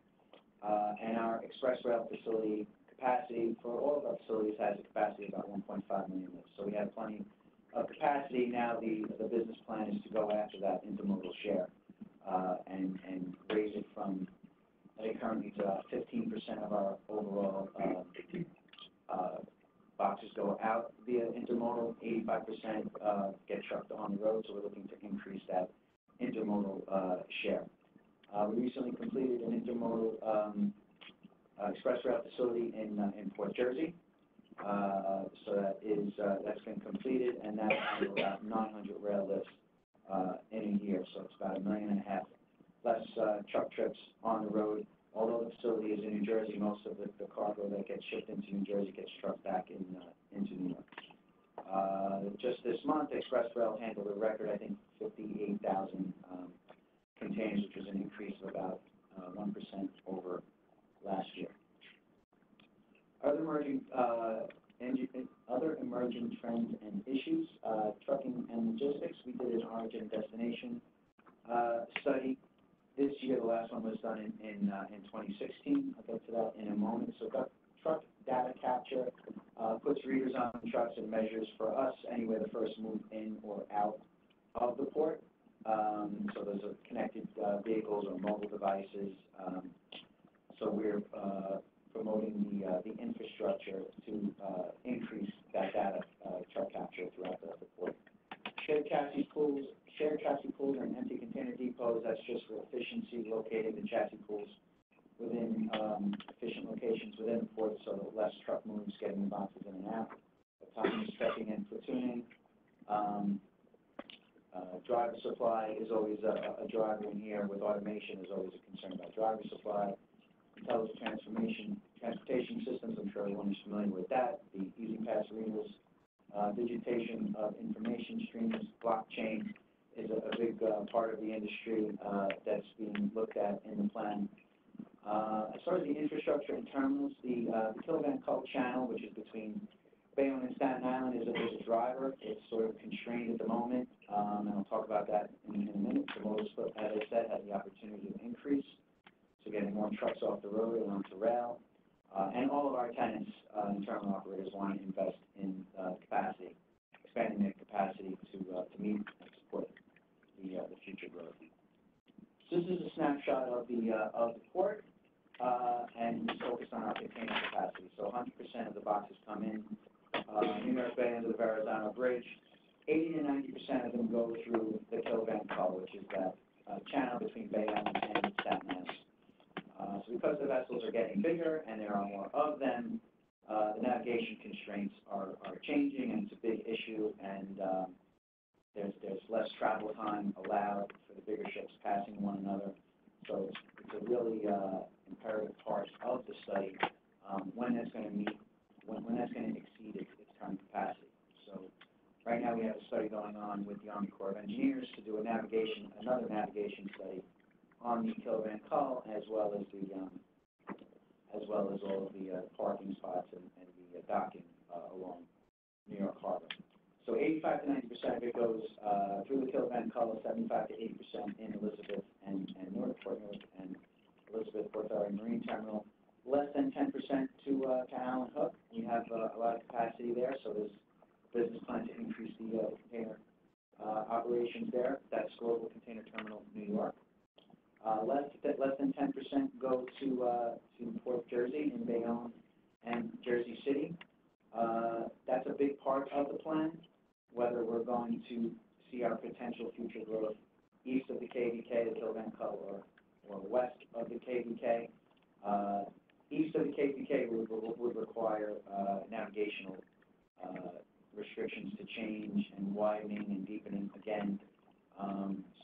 And our express rail facility capacity for all of our facilities has a capacity of about 1.5 million lifts. So we have plenty of capacity. Now the business plan is to go after that intermodal share and raise it from, I think currently to 15% of our overall boxes go out via intermodal, 85% get trucked on the road, so we're looking to increase that intermodal share. We recently completed an intermodal express rail facility in Port Jersey. So that's been completed, and that's about 900 rail lifts in a year. So it's about 1.5 million less truck trips on the road. Although the facility is in New Jersey, most of the cargo that gets shipped into New Jersey gets trucked back into New York. Just this month, Express Rail handled a record, I think, 58,000 containers, which was an increase of about 1% over last year. Other emerging trends and issues, trucking and logistics. We did an origin destination study. This year, the last one was done in 2016. I'll get to that in a moment. So truck data capture puts readers on trucks and measures for us anywhere the first move in or out of the port. So those are connected vehicles or mobile devices. So we're promoting the infrastructure to increase that data truck capture throughout the port. Shared chassis pools and empty container depots, that's just for efficiency, locating the chassis pools within efficient locations within the port, so less truck moves, getting the boxes in and out. Autonomous trucking and platooning. Driver supply is always a driver in here. With automation, there's always a concern about driver supply. Intelligent transportation systems, I'm sure everyone is familiar with that. The Easy Pass readers, digitation of information streams, blockchain is a big part of the industry that's being looked at in the plan. As far as the infrastructure and terminals, the Kill-Van-Kull channel, which is between Bayonne and Staten Island, is a driver. It's sort of constrained at the moment, and I'll talk about that in a minute. The modal split, as I said, has the opportunity to increase, so getting more trucks off the road and onto rail. And all of our tenants and terminal operators want to invest in capacity, expanding their capacity to meet and support the future growth. So this is a snapshot of the port, and it's focused on our container capacity. So 100% of the boxes come in New York Bay under the Verrazano Bridge. 80 to 90% of them go through the Kill-Van-Kull, which is that channel between Bayonne and Staten Island. So because the vessels are getting bigger and there are more of them, the navigation constraints are changing, and it's a big issue, and there's less travel time allowed for the bigger ships passing one another. So it's a really imperative part of the study when that's going to meet, when that's going to exceed its current capacity. So right now we have a study going on with the Army Corps of Engineers to do another navigation study on the Kill-Van-Kull, as well as all of the parking spots and the docking along New York Harbor. So 85 to 90% of it goes through the Kill-Van-Kull, 75 to 80% in Elizabeth and Northport, and Elizabeth Port Authority Marine Terminal. Less than 10% to Allen Hook. We have a lot of capacity there, so there's business plan to increase the container operations there. That's Global Container Terminal, New York. Less than 10% go to Port Jersey in Bayonne and Jersey City. That's a big part of the plan, whether we're going to see our potential future growth east of the KVK, the Kill-Van-Kull, or west of the KVK. East of the KVK would require navigational restrictions to change and widening and deepening again.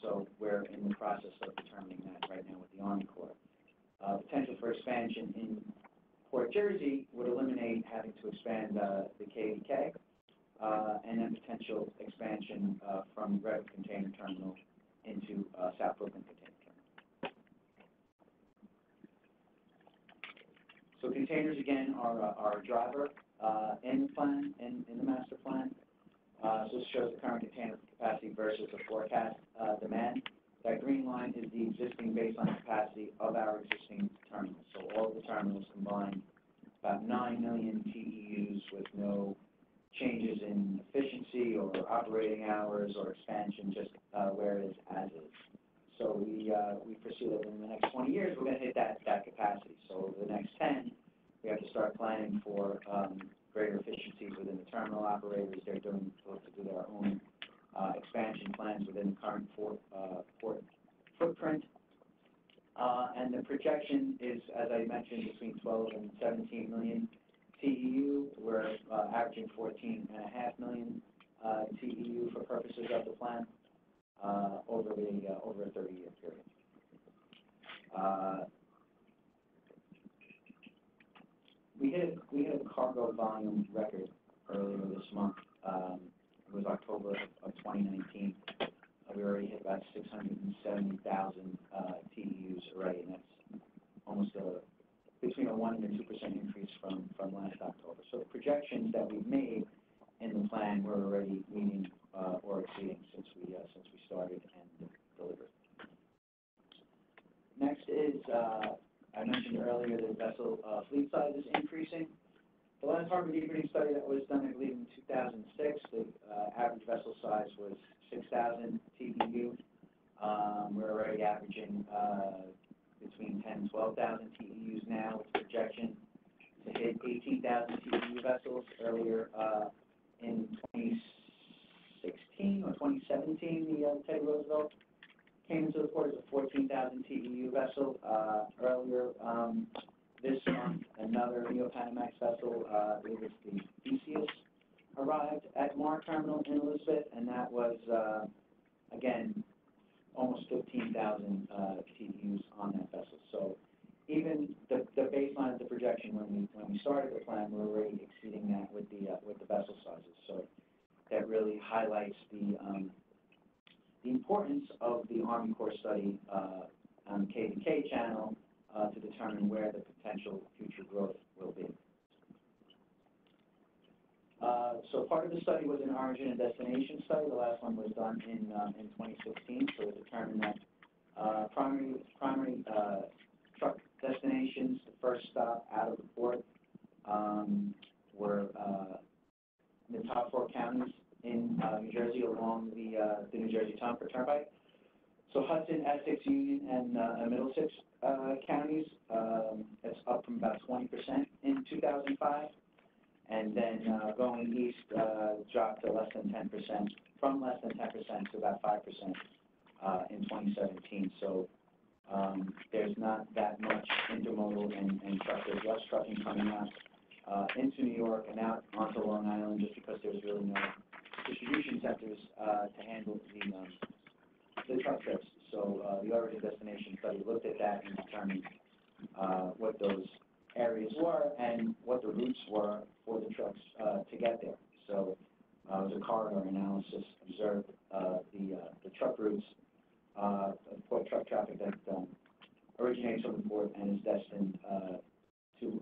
So we're in the process of determining that right now with the Army Corps. Potential for expansion in Port Jersey would eliminate having to expand the KVK, and then potential expansion from Red Container Terminal into South Brooklyn Container Terminal. So containers, again, are a driver in the plan, in the master plan. So this shows the current container capacity versus the forecast demand. That green line is the existing baseline capacity of our existing terminals. So all of the terminals combined, about 9 million TEUs with no changes in efficiency or operating hours or expansion, just where it is as is. So we foresee that in the next 20 years, we're going to hit that capacity. So over the next 10, we have to start planning for greater efficiencies within the terminal operators. They're doing to do their own expansion plans within the current port footprint. And the projection is, as I mentioned, between 12 and 17 million TEU. We're averaging 14.5 million TEU for purposes of the plan over a 30-year period. We hit a cargo volume record earlier this month. It was October of 2019. We already hit about 670,000 TEUs already, and that's almost between a 1% and a 2% increase from last October. So the projections that we've made in the plan we're already meeting or exceeding since we started and delivered. Next is I mentioned earlier that vessel fleet size is increasing. The last harbor deepening study that was done, I believe, in 2006, the average vessel size was 6,000 TEU. We're already averaging between 10 and 12,000 TEUs now, with projection to hit 18,000 TEU vessels earlier in 2016 or 2017. The Teddy Roosevelt came into the port as a 14,000 TEU vessel. Earlier this month, another Neo-Panamax vessel, I believe it's the Theseus, arrived at Mar Terminal in Elizabeth, and that was, again, almost 15,000 TEUs on that vessel. So even the baseline of the projection when we started the plan, we're already exceeding that with the vessel sizes. So that really highlights the importance of the Army Corps study on the KVK channel to determine where the potential future growth will be. So part of the study was an origin and destination study. The last one was done in 2016. So it determined that primary truck destinations, the first stop out of the port, were the top 4 counties in New Jersey along the New Jersey Turnpike. So Hudson, Essex, Union, and Middlesex counties, that's up from about 20% in 2005. And then going east, dropped to less than 10%, from less than 10% to about 5% in 2017. So there's not that much intermodal and truck. There's less trucking coming out into New York and out onto Long Island just because there's really no distribution centers to handle the truck trips. So the origin destination study looked at that and determined what those areas were and what the routes were for the trucks to get there. So it was a corridor analysis, observed the truck routes, port truck traffic that originates from the port and is destined to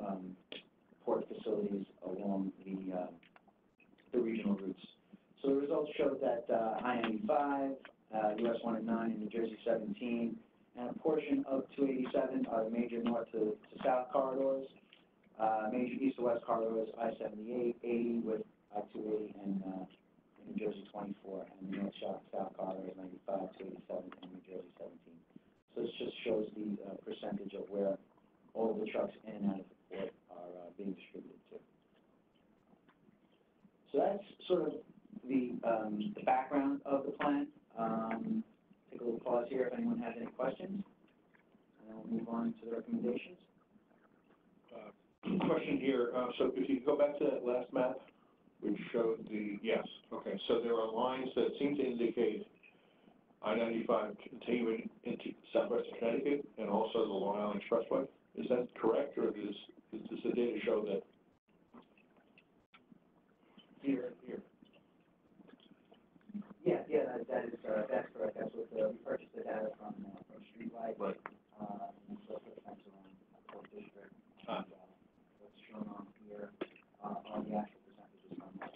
port facilities along the regional routes. So the results showed that I-95, US 1 and 9, and New Jersey 17, and a portion of 287 are the major north to south corridors. Major east to west corridors, I-78, 80 with I-280 and New Jersey 24, and the north south corridors, 95, 287, and New Jersey 17. So this just shows the percentage of where all of the trucks in and out of the port are being distributed to. So that's sort of the background of the plan. Take a little pause here if anyone has any questions, and then we'll move on to the recommendations. Question here. So if you go back to that last map, which showed yes, okay. So there are lines that seem to indicate I-95 continuing into southwestern Connecticut and also the Long Island Expressway. Is that correct, or does the data show that? Here. Yeah, that's correct. That's what we purchased the data from Streetlight. Right. And so the fence around the Port District. And, what's shown on here are the actual percentages from that.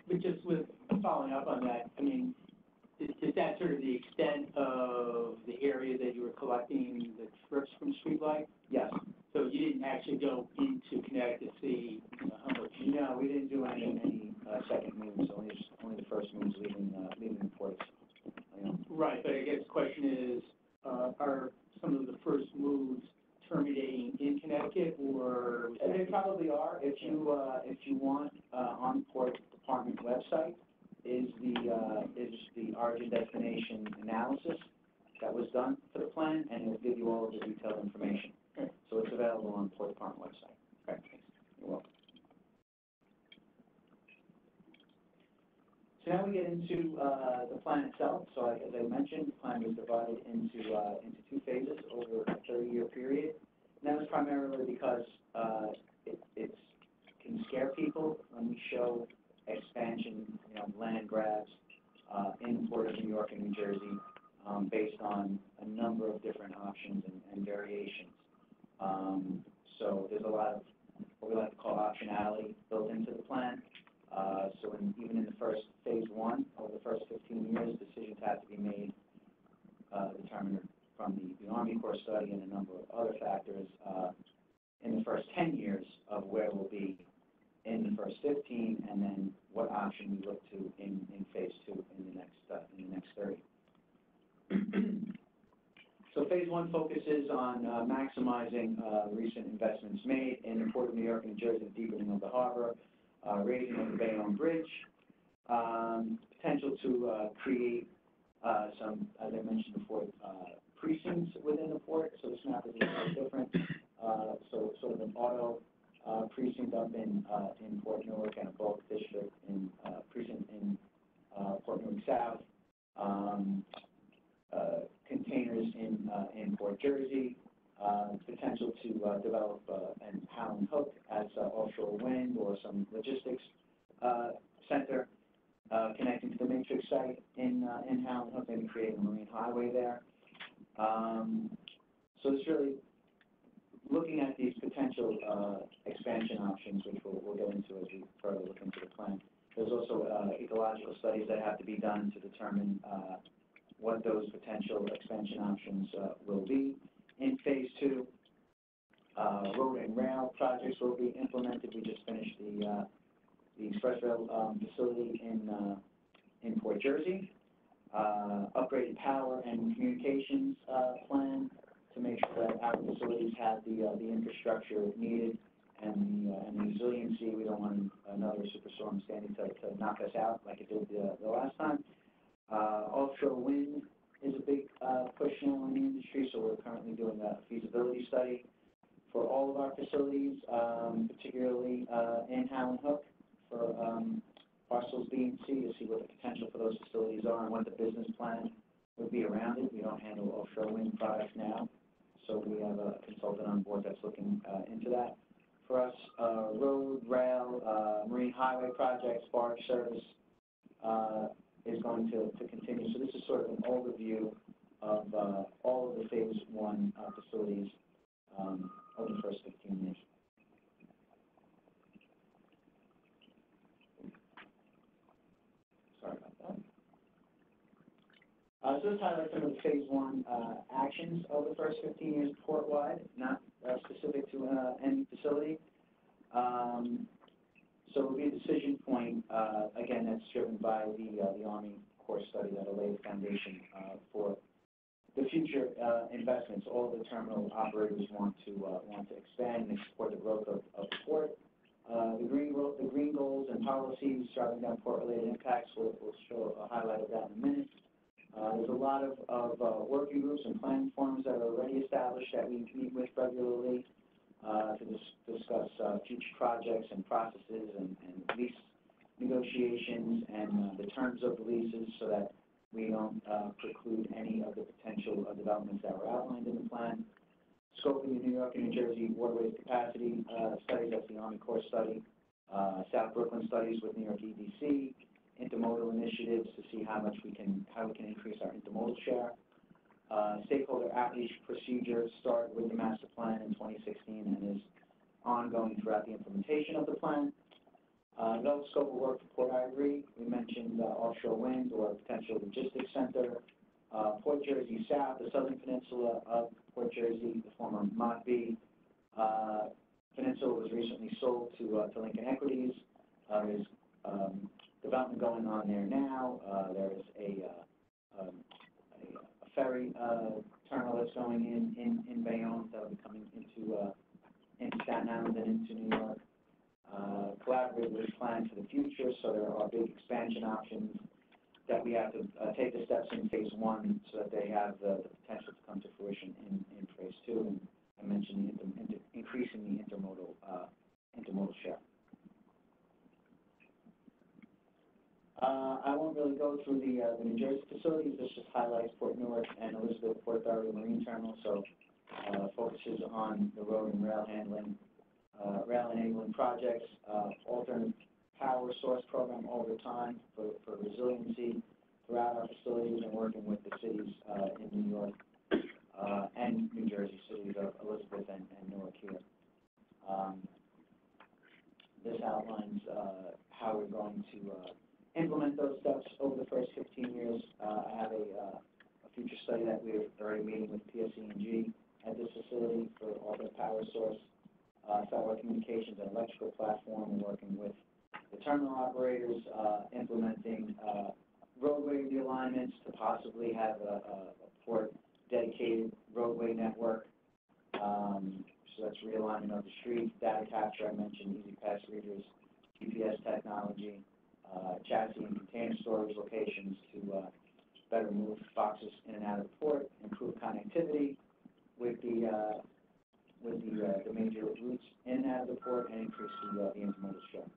But just with following up on that, I mean, is that sort of the extent of the area that you were collecting the trips from Streetlight? Yes. So you didn't actually go into Connecticut to see, how much? No, we didn't do any second moves. Only the first moves leaving the ports. Right, but I guess the question is, are some of the first moves terminating in Connecticut, or? They probably are. If you want, on the Port Department website is the origin destination analysis that was done for the plan, and it will give you all of the detailed information. Okay. So it's available on the Port Department website. Okay. You're welcome. So now we get into the plan itself. So as I mentioned, the plan was divided into 2 phases over a 30-year period. And that was primarily because it can scare people when we show expansion, land grabs in the Port of New York and New Jersey based on a number of different options and variations. So there's a lot of what we like to call optionality built into the plan. So even in the first phase 1, over the first 15 years, decisions have to be made, determined from the Army Corps study and a number of other factors in the first 10 years of where we'll be in the first 15, and then what option we look to in phase 2 in the next 30. So phase 1 focuses on maximizing recent investments made in the Port of New York and New Jersey, deepening of the harbor, raising of the Bayonne Bridge, potential to create some, as I mentioned before, precincts within the port. So this map is a little different. So sort of an auto precinct up in Port Newark and a bulk district in precinct in Port Newark South. Containers in Port Jersey, potential to develop an Howland Hook as offshore wind or some logistics center connecting to the Matrix site in Howland Hook, maybe creating a marine highway there. So it's really looking at these potential expansion options, which we'll get into as we further look into the plan. There's also ecological studies that have to be done to determine what those potential expansion options will be. In phase 2, road and rail projects will be implemented. We just finished the express rail facility in Port Jersey. Upgraded power and communications plan to make sure that our facilities have the infrastructure needed and the resiliency. We don't want another superstorm standing to knock us out like it did the last time. Offshore wind is a big push now in the industry, so we're currently doing a feasibility study for all of our facilities, particularly in Howland Hook for parcels B and C, to see what the potential for those facilities are and what the business plan would be around it. We don't handle offshore wind products now, so we have a consultant on board that's looking into that. For us, road, rail, marine highway projects, barge service is going to continue. So this is sort of an overview of all of the phase 1 facilities over the first 15 years. Sorry about that. So this highlights some of the phase 1 actions over the first 15 years port-wide, not specific to any facility. So it will be a decision point, again, that's driven by the Army Corps study that will lay the foundation for the future investments. All of the terminal operators want to expand and support the growth of the port. The green goals and policies driving down port-related impacts, we'll show a highlight of that in a minute. There's a lot of working groups and planning forums that are already established that we meet with regularly to discuss future projects and processes and lease negotiations and the terms of the leases so that we don't preclude any of the potential developments that were outlined in the plan. Scoping the New York and New Jersey waterways capacity study, that's the Army Corps study. South Brooklyn studies with New York EDC. Intermodal initiatives to see how we can increase our intermodal share. Stakeholder outreach procedure started with the master plan in 2016 and is ongoing throughout the implementation of the plan. Develop scope of work for Port Ivory. We mentioned offshore wind or potential logistics center. Port Jersey South, the southern peninsula of Port Jersey, the former Montby Peninsula, was recently sold to Lincoln Equities. There's development going on there now. There is a ferry terminal that's going in Bayonne that will be coming into Staten Island and into New York. Collaborative plan for the future, so there are big expansion options that we have to take the steps in phase 1 so that they have the potential to come to fruition in phase 2. And I mentioned increasing the intermodal share. I won't really go through the New Jersey facilities. This just highlights Port Newark and Elizabeth Port Authority Marine Terminal, so focuses on the road and rail handling, rail enabling projects, alternate power source program over time for resiliency throughout our facilities and working with the cities in New York and New Jersey, cities of Elizabeth and Newark here. This outlines how we're going to implement those steps over the first 15 years. I have a future study that we're already meeting with PSE&G at this facility for alternate power source, satellite communications and electrical platform, and working with the terminal operators, implementing roadway realignments to possibly have a port dedicated roadway network. So that's realignment of the streets, data capture, I mentioned, easy pass readers, GPS technology, chassis and container storage locations to better move boxes in and out of the port, improve connectivity with the major routes in and out of the port, and increase the intermodal share.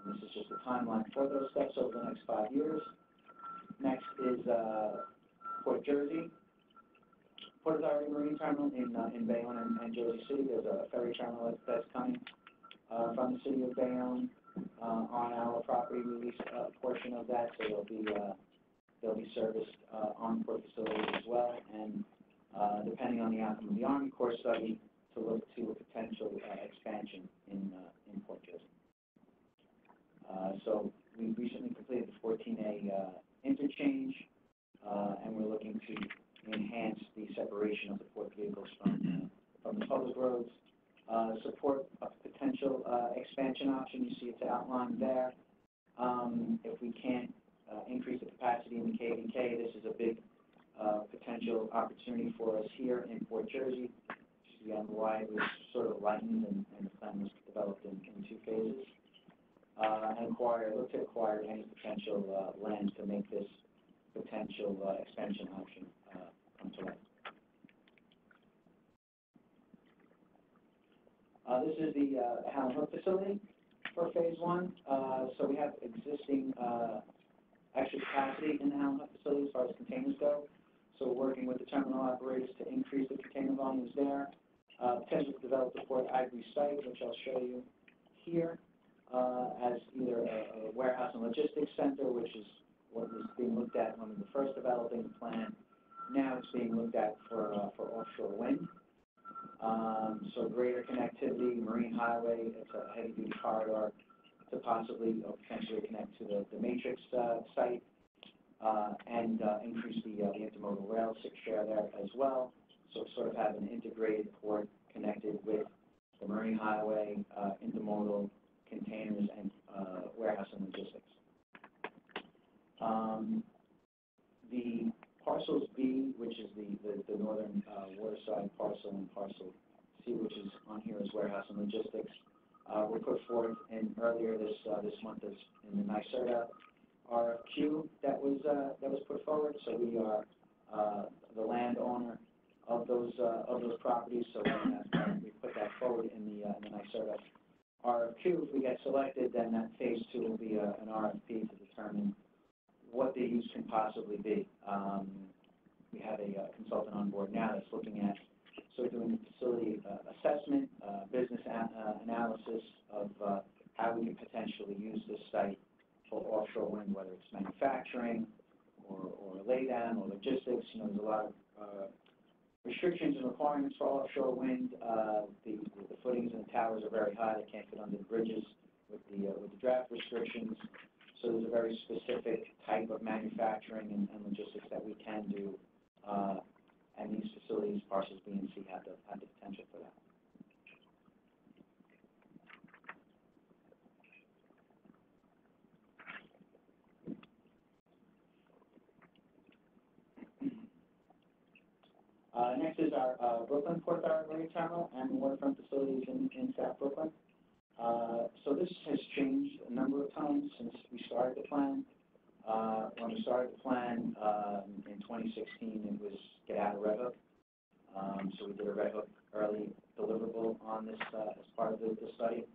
And this is just a timeline for those steps over the next 5 years. Next is Port Jersey. Port Authority Marine Terminal in Bayonne and Jersey City. There's a ferry terminal that's coming from the city of Bayonne on our property. We lease a portion of that, so they'll be serviced on port facilities as well, and depending on the outcome of the Army Corps study, to look to a potential expansion in Port Jersey. So we recently completed the 14A interchange, and we're looking to enhance the separation of the port vehicles from the public roads. Support a potential expansion option. You see it's outlined there. If we can't increase the capacity in the KVK, this is a big potential opportunity for us here in Port Jersey. You see on the why it was sort of lightened, and the plan was developed in 2 phases. And look to acquire any potential land to make this potential expansion option come to life. This is the Hallam Hook facility for phase 1. So we have existing extra capacity in the Hallam Hook facility as far as containers go. So we're working with the terminal operators to increase the container volumes there. Potential to develop the Port Ivory site, which I'll show you here, as either a warehouse and logistics center, which is what was being looked at when we were first developing the plan. Now it's being looked at for offshore wind. So greater connectivity, marine highway, it's a heavy-duty corridor to possibly or potentially connect to the Matrix site, and increase the intermodal rail share there as well. So sort of have an integrated port connected with the marine highway, intermodal, containers, and warehouse and logistics. The parcels B, which is the northern waterside parcel, and parcel C, which is on here as warehouse and logistics, were put forth in earlier this month in the NYSERDA RFQ that was put forward. So we are the landowner of those properties. So we put that forward in the NYSERDA RFQ. If we get selected, then that phase 2 will be an RFP to determine what the use can possibly be. We have a consultant on board now that's looking at doing facility assessment, business analysis of how we can potentially use this site for offshore wind, whether it's manufacturing or laydown or logistics. You know, there's a lot of restrictions and requirements for offshore wind. The footings and the towers are very high; they can't fit under the bridges with the draft restrictions. So there's a very specific type of manufacturing and logistics that we can do, and these facilities, parcels B and C, have the potential for that. Next is our Brooklyn Port Authority Marine Terminal and waterfront facilities in South Brooklyn. So this has changed a number of times since we started the plan. When we started the plan in 2016, it was get out of Red Hook. So we did a Red Hook early deliverable on this as part of the study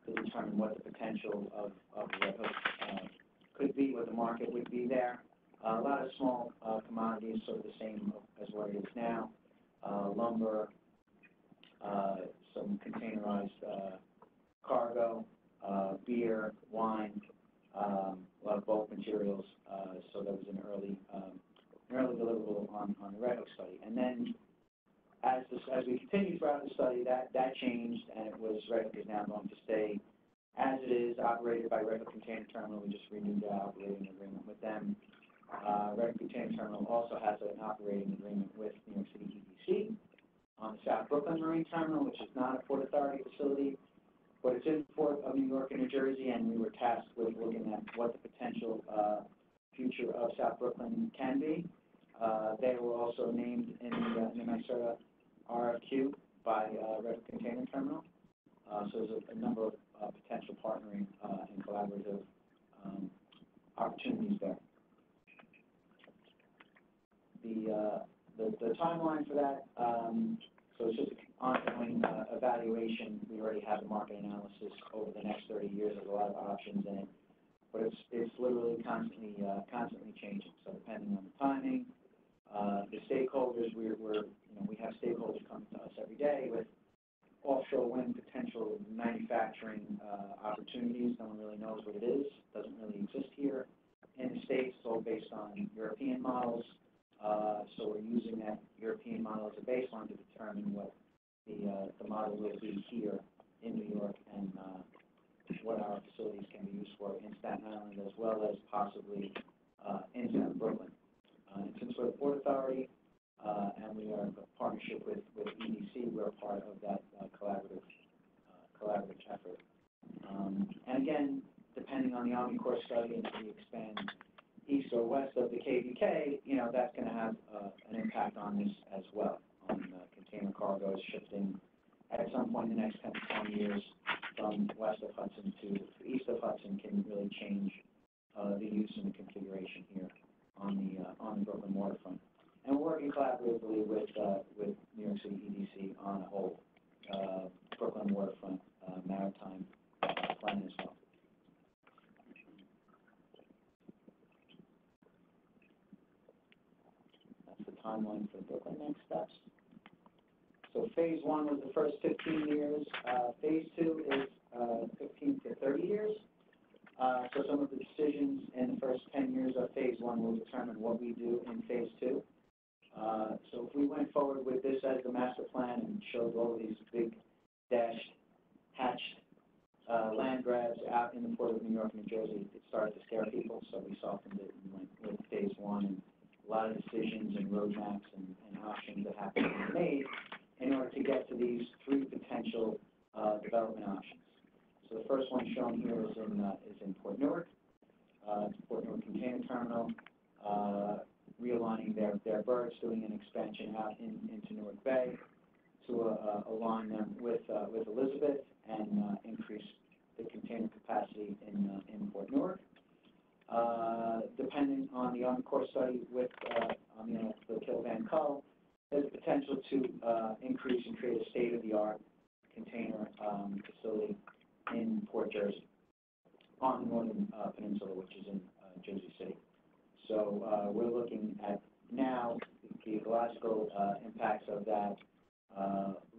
to determine what the potential of Red Hook could be, what the market would be there. A lot of small commodities, sort of the same as what it is now. Lumber, some containerized cargo, beer, wine, a lot of bulk materials. So that was an early deliverable on the Red Hook study. And then as we continued throughout the study, that changed, and it was Red Hook is now going to stay as it is, operated by Red Hook Container Terminal. We just renewed the operating agreement with them. Red Hook Container Terminal also has an operating agreement with New York City EDC on the South Brooklyn Marine Terminal, which is not a Port Authority facility, but it's in the Port of New York and New Jersey, and we were tasked with looking at what the potential future of South Brooklyn can be. They were also named in the NYSERDA RFQ by Red Hook Container Terminal. So there's a number of potential partnering and collaborative opportunities there. The timeline for that, so it's just an ongoing evaluation. We already have the market analysis over the next 30 years. There's a lot of options in it, but it's literally constantly changing. So depending on the timing, the stakeholders, we have stakeholders coming to us every day with offshore wind potential manufacturing opportunities. No one really knows what it is. Doesn't really exist here in the States. It's all based based on European models. So we're using that European model as a baseline to determine what the model will be here in New York and what our facilities can be used for in Staten Island as well as possibly in South Brooklyn. And since we're the Port Authority and we are in partnership with EDC, we're part of that collaborative effort. And again, depending on the Army Corps study, and if we expand east or west of the KVK, you know, that's going to have an impact on this as well, on container cargoes shifting at some point in the next 10 to 20 years from west of Hudson to east of Hudson can really change the use and the configuration here on the Brooklyn waterfront. And we're working collaboratively with New York City EDC on a whole Brooklyn waterfront maritime plan as well. That's the timeline for Brooklyn next steps. So phase 1 was the first 15 years. Phase 2 is 15 to 30 years. So some of the decisions in the first 10 years of phase 1 will determine what we do in phase 2. So if we went forward with this as the master plan and showed all of these big dashed, hatched land grabs out in the Port of New York, New Jersey, it started to scare people, so we softened it and went with phase 1, and a lot of decisions and roadmaps and options that have to be made in order to get to these 3 potential development options. So the first one shown here is in Port Newark. Port Newark Container Terminal, realigning their berths, doing an expansion out into Newark Bay to align them with Elizabeth and increase the container capacity in Port Newark. Depending on the Army Corps study with the Kilvan Cull, there's a potential to increase and create a state-of-the-art container facility in Port Jersey on the northern peninsula, which is in Jersey City. So we're looking at now the ecological impacts of that,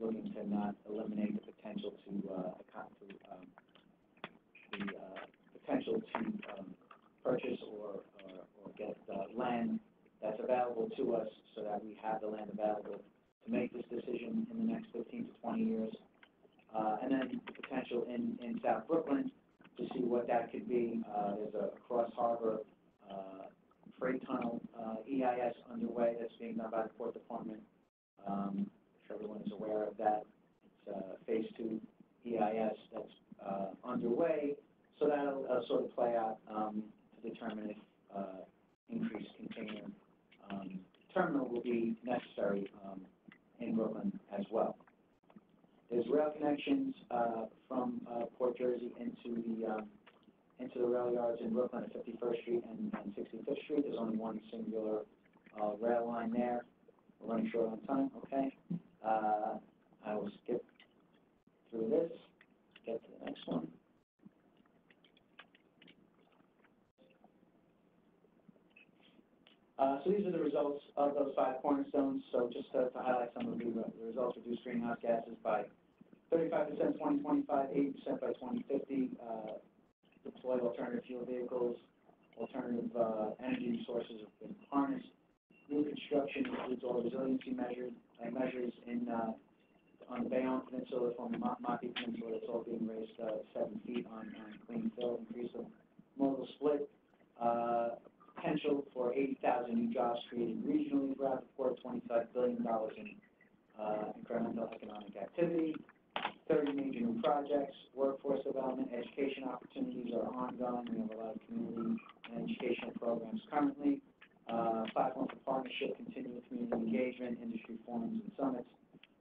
looking to not eliminate the potential to purchase or get land that's available to us so that we have the land available to make this decision in the next 15 to 20 years. And then the potential in South Brooklyn to see what that could be. There's a cross-harbor freight tunnel EIS underway that's being done by the Port Department. If everyone is aware of that, it's phase 2 EIS that's underway. So that'll sort of play out to determine if increased container terminal will be necessary in Brooklyn as well. There's rail connections from Port Jersey into the rail yards in Brooklyn at 51st Street and 65th Street. There's only one singular rail line there. We're running short on time, okay. I will skip through this, get to the next one. So these are the results of those 5 cornerstones. So just to highlight some of the results: reduce greenhouse gases by 35% 2025, 80% by 2050, deploy alternative fuel vehicles, alternative energy sources have been harnessed. New construction includes all resiliency measures on the Bayonne Peninsula, from the Maki Peninsula. It's all being raised 7 feet on clean fill, increase the modal split. Potential for 80,000 new jobs created regionally throughout the port, $25 billion in incremental economic activity, 30 major new projects, workforce development, education opportunities are ongoing. We have a lot of community and educational programs currently. Platform for partnership, continuing community engagement, industry forums and summits,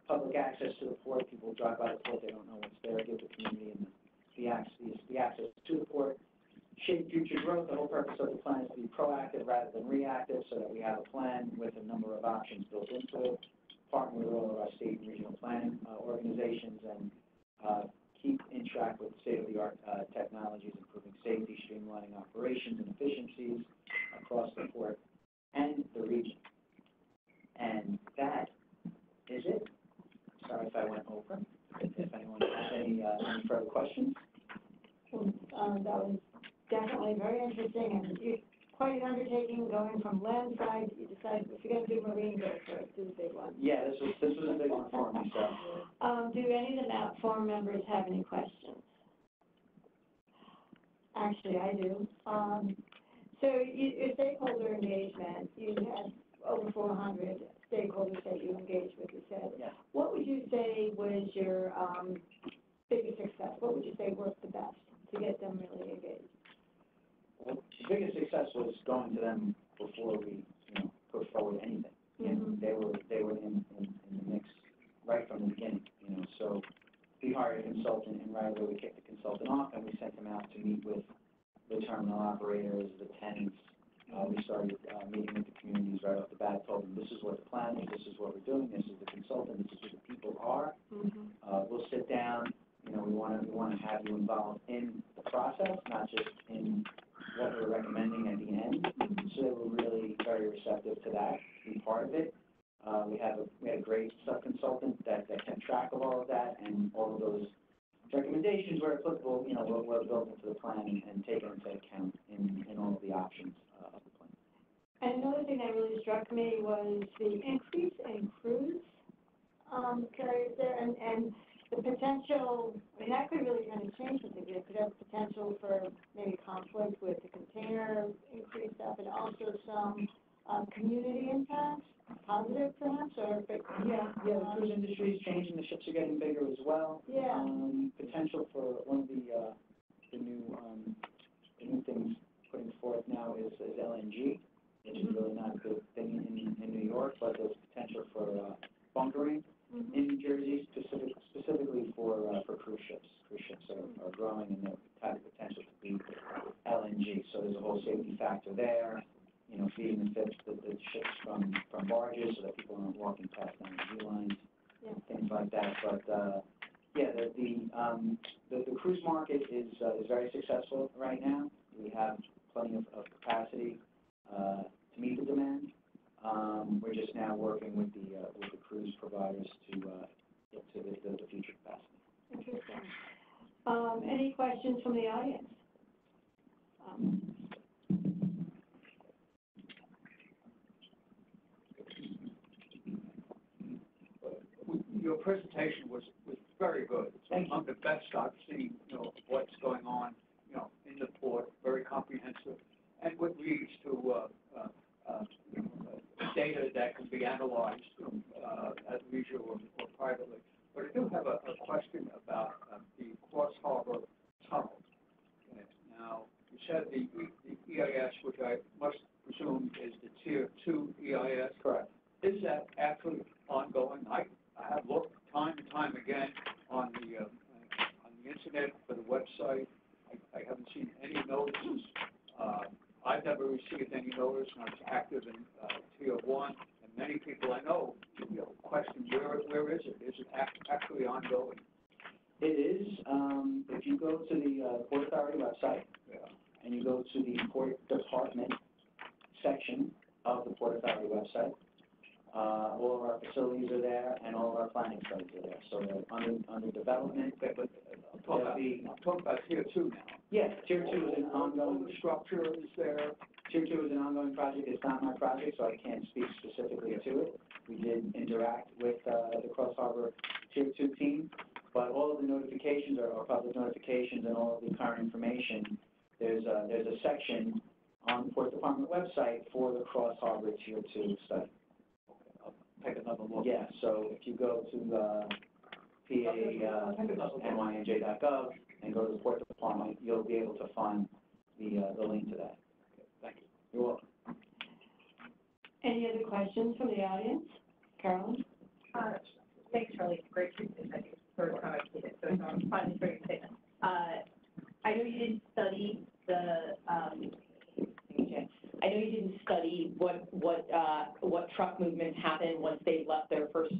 public access to the port. People drive by the port, they don't know what's there, give the community and the access to the port. Shape future growth. The whole purpose of the plan is to be proactive rather than reactive, so that we have a plan with a number of options built into it. Partner with all of our state and regional planning organizations, and keep in track with state-of-the-art technologies, improving safety, streamlining operations and efficiencies across the port and the region. And that is it. Sorry if I went over. If anyone has any further questions. That was definitely very interesting, and quite an undertaking going from land side. You decided if you're going to do marine, go first. This is a big one. Yeah, this was a big one for me, so. Do any of the MAP forum members have any questions? Actually, I do. So your stakeholder engagement, you had over 400 stakeholders that you engaged with, you said. Yeah. What would you say was your biggest success? What would you say worked the best to get them really engaged? Well, the biggest success was going to them before we, put forward anything. And they were in the mix right from the beginning, So we hired a consultant, and right away we kicked the consultant off, and we sent him out to meet with the terminal operators, the tenants. We started meeting with the communities right off the bat, told them this is what the plan is, this is what we're doing, this is the consultant, this is who the people are. We'll sit down. We want to have you involved in the process, not just in what we're recommending at the end. So they were really very receptive to that, be part of it. We had a great sub-consultant that kept track of all of that, and all of those recommendations were applicable, were built into the plan and taken into account in all of the options of the plan. And another thing that really struck me was the increase in cruise carriers there, and the potential, that could really kind of change something. It could have potential for maybe conflict with the container increase up, and also some community impacts, positive perhaps, or? Yeah, the cruise industry is changing, the ships are getting bigger as well. Yeah. Potential for one of the new things putting forth now is LNG, which is really not a good thing in New York, but there's potential for bunkering in New Jersey, specifically for cruise ships. Cruise ships are growing, and they have the potential to be LNG, so there's a whole safety factor there. Feeding the ships from barges so that people aren't walking past LNG lines, things like that. But the cruise market is very successful right now. We have plenty of capacity to meet the demand. We're just now working with the cruise providers to get to the future capacity. Interesting. Any questions from the audience? Your presentation was very good. It's among the best I've seen, what's going on, in the port, very comprehensive, and what leads to data that can be analyzed at leisure or privately. But I do have a question about the Cross Harbor Tunnel. Now, you said the EIS, which I must presume is the Tier 2 EIS. Correct. Is that actually ongoing? I have looked time and time again on the internet for the website. I haven't seen any notices. I've never received any notice, and I was active in Tier 1, and many people I know, question where is it? Is it actually ongoing? It is. If you go to the Port Authority website, and you go to the Port Department section of the Port Authority website, all of our facilities are there, and all of our planning studies are there. So they're under development. But I'm talking about Tier 2 now. Yes, Tier 2 is an ongoing structure. Is there? Tier 2 is an ongoing project. It's not my project, so I can't speak specifically to it. We did interact with the Cross Harbor Tier 2 team, but all of the notifications are public notifications, and all of the current information. There's a section on the Port Department website for the Cross Harbor Tier 2 study. Take another look. Yeah, so if you go to NYMTC.gov and go to the Port Department, you'll be able to find the link to that. Okay, thank you. You're welcome. Any other questions from the audience? Carolyn? Thanks, Charlie. Great presentation. I think it's the first time I've seen it, so it's finally great statement. I know you didn't study what truck movements happen once they've left their first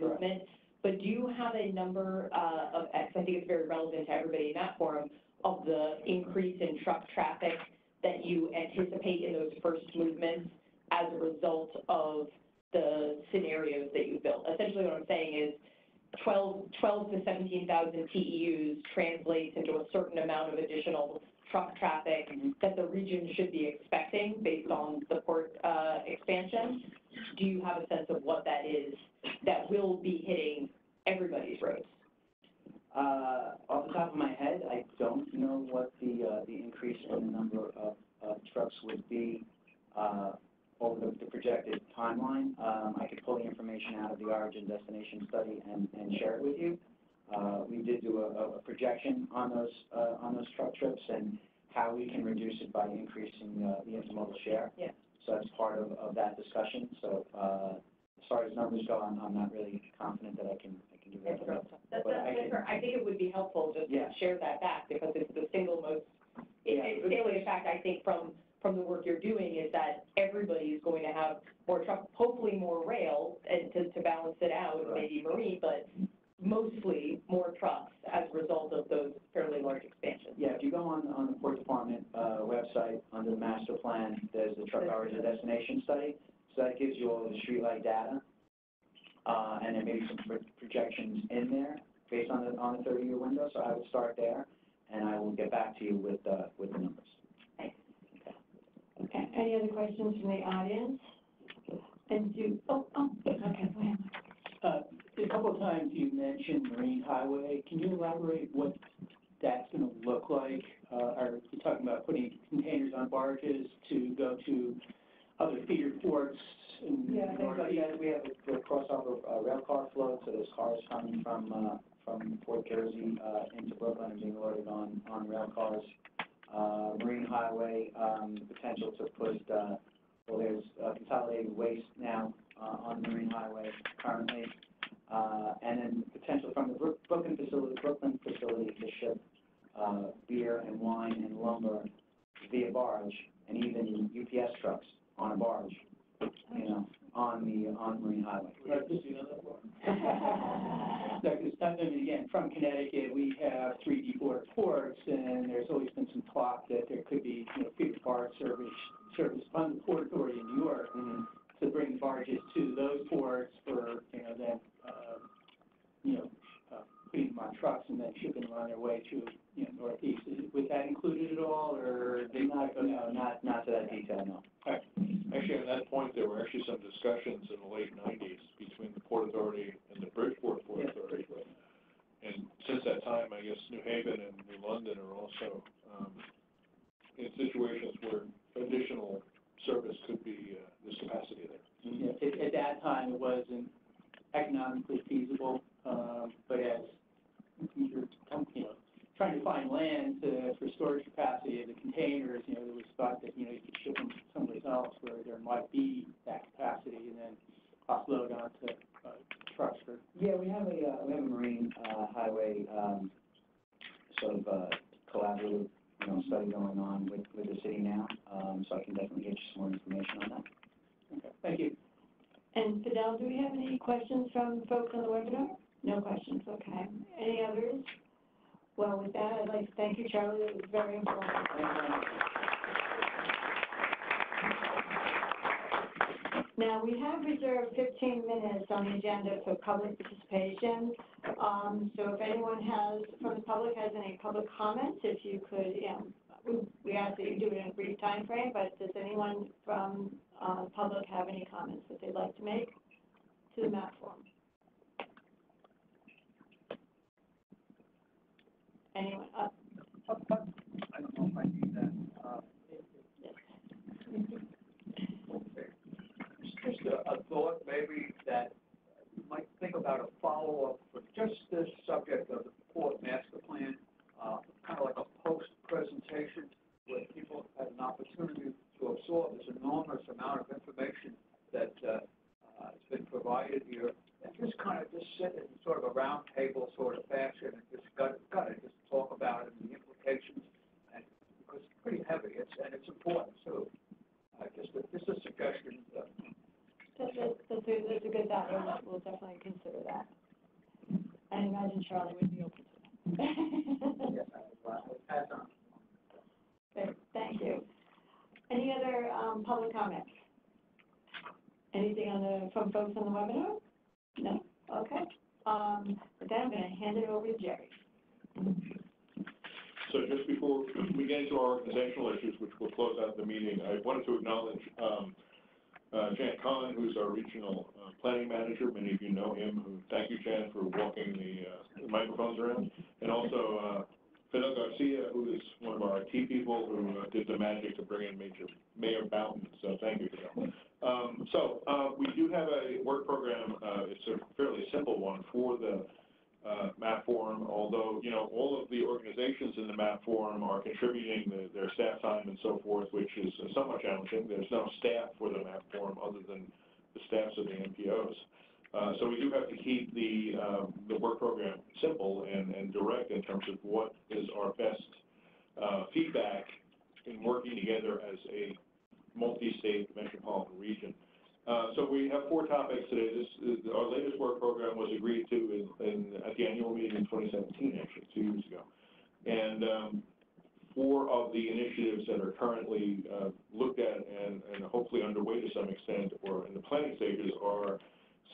movement, but do you have a number of X? I think it's very relevant to everybody in that forum, of the increase in truck traffic that you anticipate in those first movements as a result of the scenarios that you built. Essentially what I'm saying is 12 to 17,000 TEUs translates into a certain amount of additional truck traffic that the region should be expecting based on the port expansion. Do you have a sense of what that is that will be hitting everybody's roads? Off the top of my head, I don't know what the increase in the number of trucks would be over the projected timeline. I could pull the information out of the origin destination study and share it with you. We did do a projection on those truck trips and how we can reduce it by increasing the intermodal share. Yeah. So that's part of that discussion. So as far as numbers go, I'm not really confident that I can do that. That's fair. I think it would be helpful just to share that back because it's the single most, it's salient fact, I think, from the work you're doing is that everybody is going to have more trucks, hopefully more rail and to balance it out, maybe marine, but mostly more trucks as a result of those fairly large expansions. Yeah, if you go on the Port Department website under the master plan, there's the truck origin destination study. So that gives you all the streetlight data, and there may be some projections in there based on the 30-year window. So I would start there, and I will get back to you with the numbers. Okay, any other questions from the audience? And okay, go ahead. A couple of times you mentioned Marine Highway. Can you elaborate what that's going to look like? Are you talking about putting containers on barges to go to other feeder ports? Yeah, things like that. We have a crossover rail car float, so there's cars coming from Port Jersey into Brooklyn and being loaded on rail cars. Marine Highway, the potential to put, there's consolidated waste now on the Marine Highway currently, and then potential from the Brooklyn facility to ship beer and wine and lumber via barge, and even UPS trucks on a barge, on Marine Highway. Again, from Connecticut, we have 3 deepwater ports, and there's always been some talk that there could be, feeder barge service from the Port Authority in New York to bring barges to those ports for, then, putting them on trucks and then shipping them on their way to, Northeast. Was that included at all, or not to that detail, no. Right. Actually, on that point, there were actually some discussions in the late 90s between the Port Authority and the Bridgeport Port Authority. And since that time, I guess New Haven and New London are also in situations where additional service could be, there's capacity there. Yeah, at that time, it wasn't economically feasible, but as you're, trying to find land for storage capacity of the containers, there was thought that, you could ship them someplace else where there might be that capacity and then offload onto trucks for. Yeah, we have a Marine Highway sort of collaborative, study going on with the city now, so I can definitely get you some more information on that. Okay, thank you. And Fidel, do we have any questions from folks on the webinar? No questions, okay. Any others? Well, with that, I'd like to thank you, Charlie. It was very informative. Now, we have reserved 15 minutes on the agenda for public participation. So if anyone from the public has any public comments, if you could, we ask that you do it in a brief time frame, but does anyone from the public have any comments that they'd like to make to the map form? Anyone? I don't know if I need that. Just a thought maybe that you might think about a follow-up for just this subject of the Port Master Plan, kind of like a post-presentation where people have an opportunity to absorb this enormous amount of information that has been provided here, and just kind of sit in sort of a round table sort of fashion and just got to just talk about it and the implications, and because it's pretty heavy, and it's important too. Just a suggestion. That's a good thought. We'll definitely consider that. I imagine Charlie would be open to that. Yes, I will pass on. Good, thank you. Any other public comments? Anything from folks on the webinar? No? Okay. With that, I'm going to hand it over to Gerry. So just before we get into our organizational issues, which will close out the meeting, I wanted to acknowledge Jan Kahn, who's our regional planning manager. Many of you know him. Thank you, Jan, for walking the microphones around. And also Fidel Garcia, who is one of our IT people who did the magic to bring in Mayor Boughton. So thank you, Fidel. We do have a work program. It's a fairly simple one for the map forum, although, you know, all of the organizations in the map forum are contributing their staff time and so forth, which is somewhat challenging. There's no staff for the map forum other than the staffs of the MPOs. So we do have to keep the work program simple and direct in terms of what is our best feedback in working together as a multi-state metropolitan region. So we have 4 topics today. Our latest work program was agreed to at the annual meeting in 2017, actually, 2 years ago. And 4 of the initiatives that are currently looked at and hopefully underway to some extent or in the planning stages are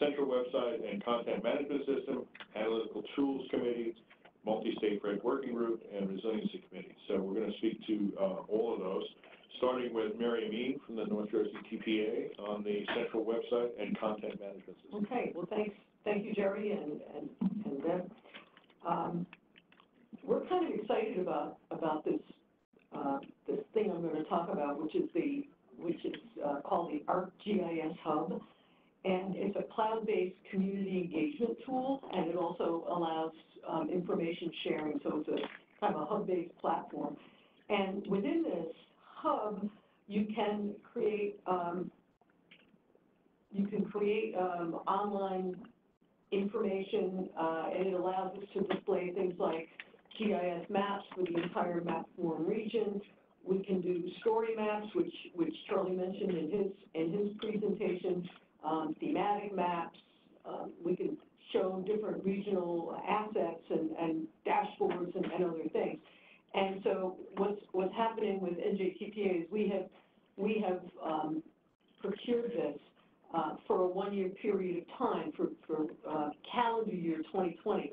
Central Website and Content Management System, Analytical Tools Committee, Multi-State Freight Working Group, and Resiliency Committee. So we're going to speak to all of those, starting with Mary Amin from the North Jersey TPA on the Central Website and Content Management System. Okay, well, thank you, Gerry and Deb. We're kind of excited about this this thing I'm going to talk about, which is called the ArcGIS Hub, and it's a cloud-based community engagement tool, and it also allows information sharing, so it's a kind of a hub-based platform. And within this hub, you can create online information, and it allows us to display things like GIS maps for the entire map forum region. We can do story maps, which Charlie mentioned in his presentation, thematic maps. We can show different regional assets and dashboards and other things. And so what's happening with NJTPA is we have procured this for a 1-year period of time for calendar year 2020.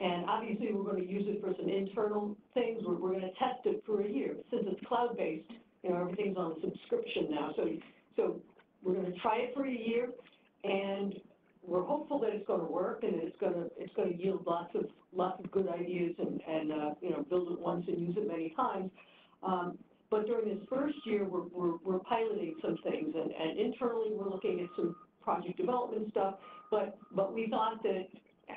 And obviously we're going to use it for some internal things. We're going to test it for a year. Since it's cloud-based, you know, everything's on subscription now. So we're going to try it for a year, and we're hopeful that it's going to work and it's going to yield lots of good ideas and you know, build it once and use it many times. But during this first year, we're piloting some things, and internally we're looking at some project development stuff. But we thought that,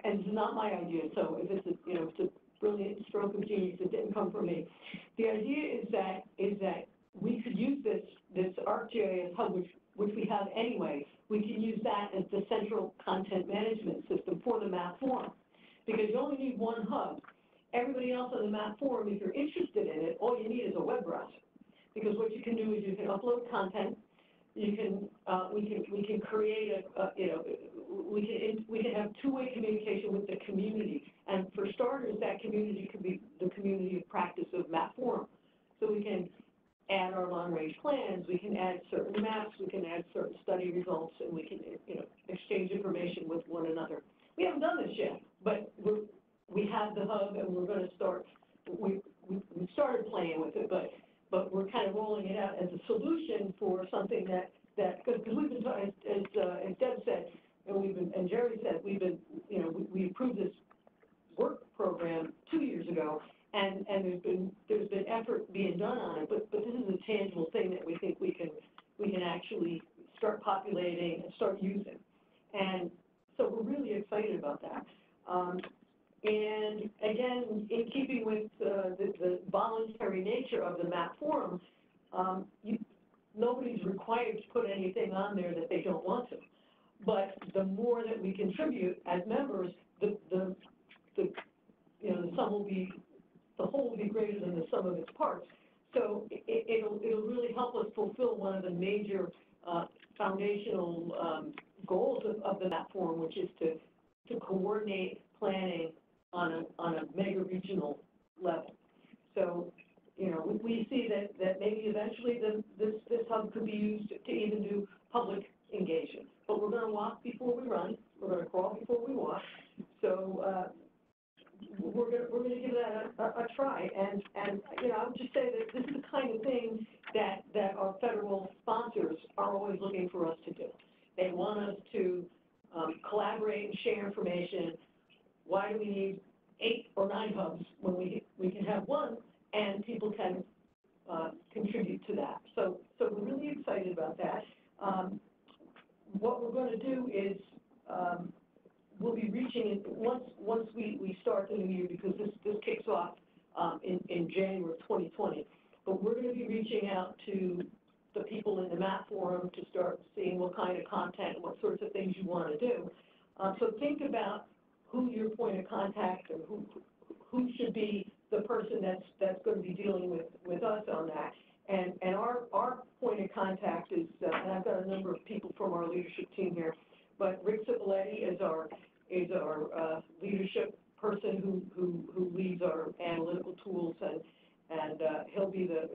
and it's not my idea, so if it's a brilliant stroke of genius, it didn't come from me. The idea is that we could use this ArcGIS Hub, which we have anyway. We can use that as the central content management system for the map forum, because you only need one hub. Everybody else on the map forum, if you're interested in it, all you need is a web browser, because what you can do is you can upload content. You can we can create we can have two-way communication with the community, and for starters, that community could be the community of practice of map forum. So we can add our long-range plans, we can add certain maps, we can add certain study results, and we can, you know, exchange information with one another. We haven't done this yet, but we have the hub, and we're going to start. We started playing with it, but we're kind of rolling it out as a solution for something that because we've been as Deb said, and Gerry said, we approved this work program 2 years ago. And there's been effort being done on it, but this is a tangible thing that we think we can actually start populating and start using, and so we're really excited about that. And again, in keeping with the voluntary nature of the map forum, nobody's required to put anything on there that they don't want to. But the more that we contribute as members, the sum will be. The whole will be greater than the sum of its parts. So it'll really help us fulfill one of the major foundational goals of the map forum, which is to coordinate planning on a mega regional level. So, you know, we see that maybe eventually this hub could be used to even do public engagement. But we're going to walk before we run. We're going to crawl before we walk. So we're gonna give that a try, and, you know, I would just say that this is the kind of thing that our federal sponsors are always looking for us to do. They want us to, collaborate and share information. Why do we need 8 or 9 hubs when we can have one, and people can, contribute to that? So we're really excited about that. What we're gonna do is, we'll be reaching, once we start the new year, because this kicks off in January of 2020, but we're going to be reaching out to the people in the map forum to start seeing what kind of content and what sorts of things you want to do. So think about who your point of contact or who should be the person that's going to be dealing with us on that. And our point of contact is, and I've got a number of people from our leadership team here, but Rick Cipoletti is our leadership person who leads our analytical tools, and he'll be the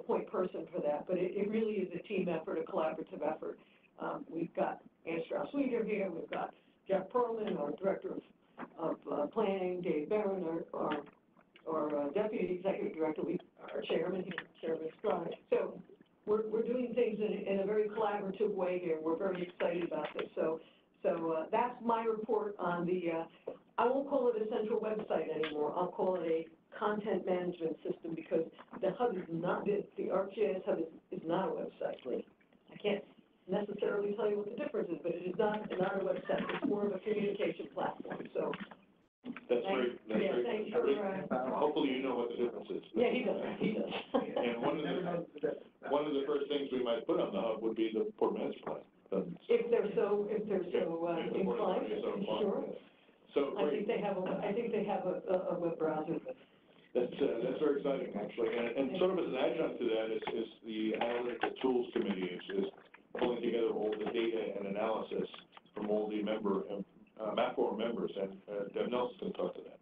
point person for that. But it really is a team effort, a collaborative effort. We've got Ann Strauss-Weeder here. We've got Jeff Perlman, our director of planning, Dave Barron, our deputy executive director, our chairman here, Chairman Strauss. So we're doing things in a very collaborative way here. We're very excited about this. So that's my report on the, I won't call it a central website anymore. I'll call it a content management system, because the hub is not, the ArcGIS hub is not a website. I can't necessarily tell you what the difference is, but it is not a website. It's more of a communication platform. So that's great. That's great. Thanks for, hopefully you know what the difference is. Yeah, he does. And one of the first things we might put on the hub would be the Port Master Plan. If they're so inclined, sure. So I think they have a web browser. That's very exciting, actually. And sort of as an adjunct to that is the Analytical Tools Committee is pulling together all the data and analysis from all the map forum members, and Deb Nelson can talk to that.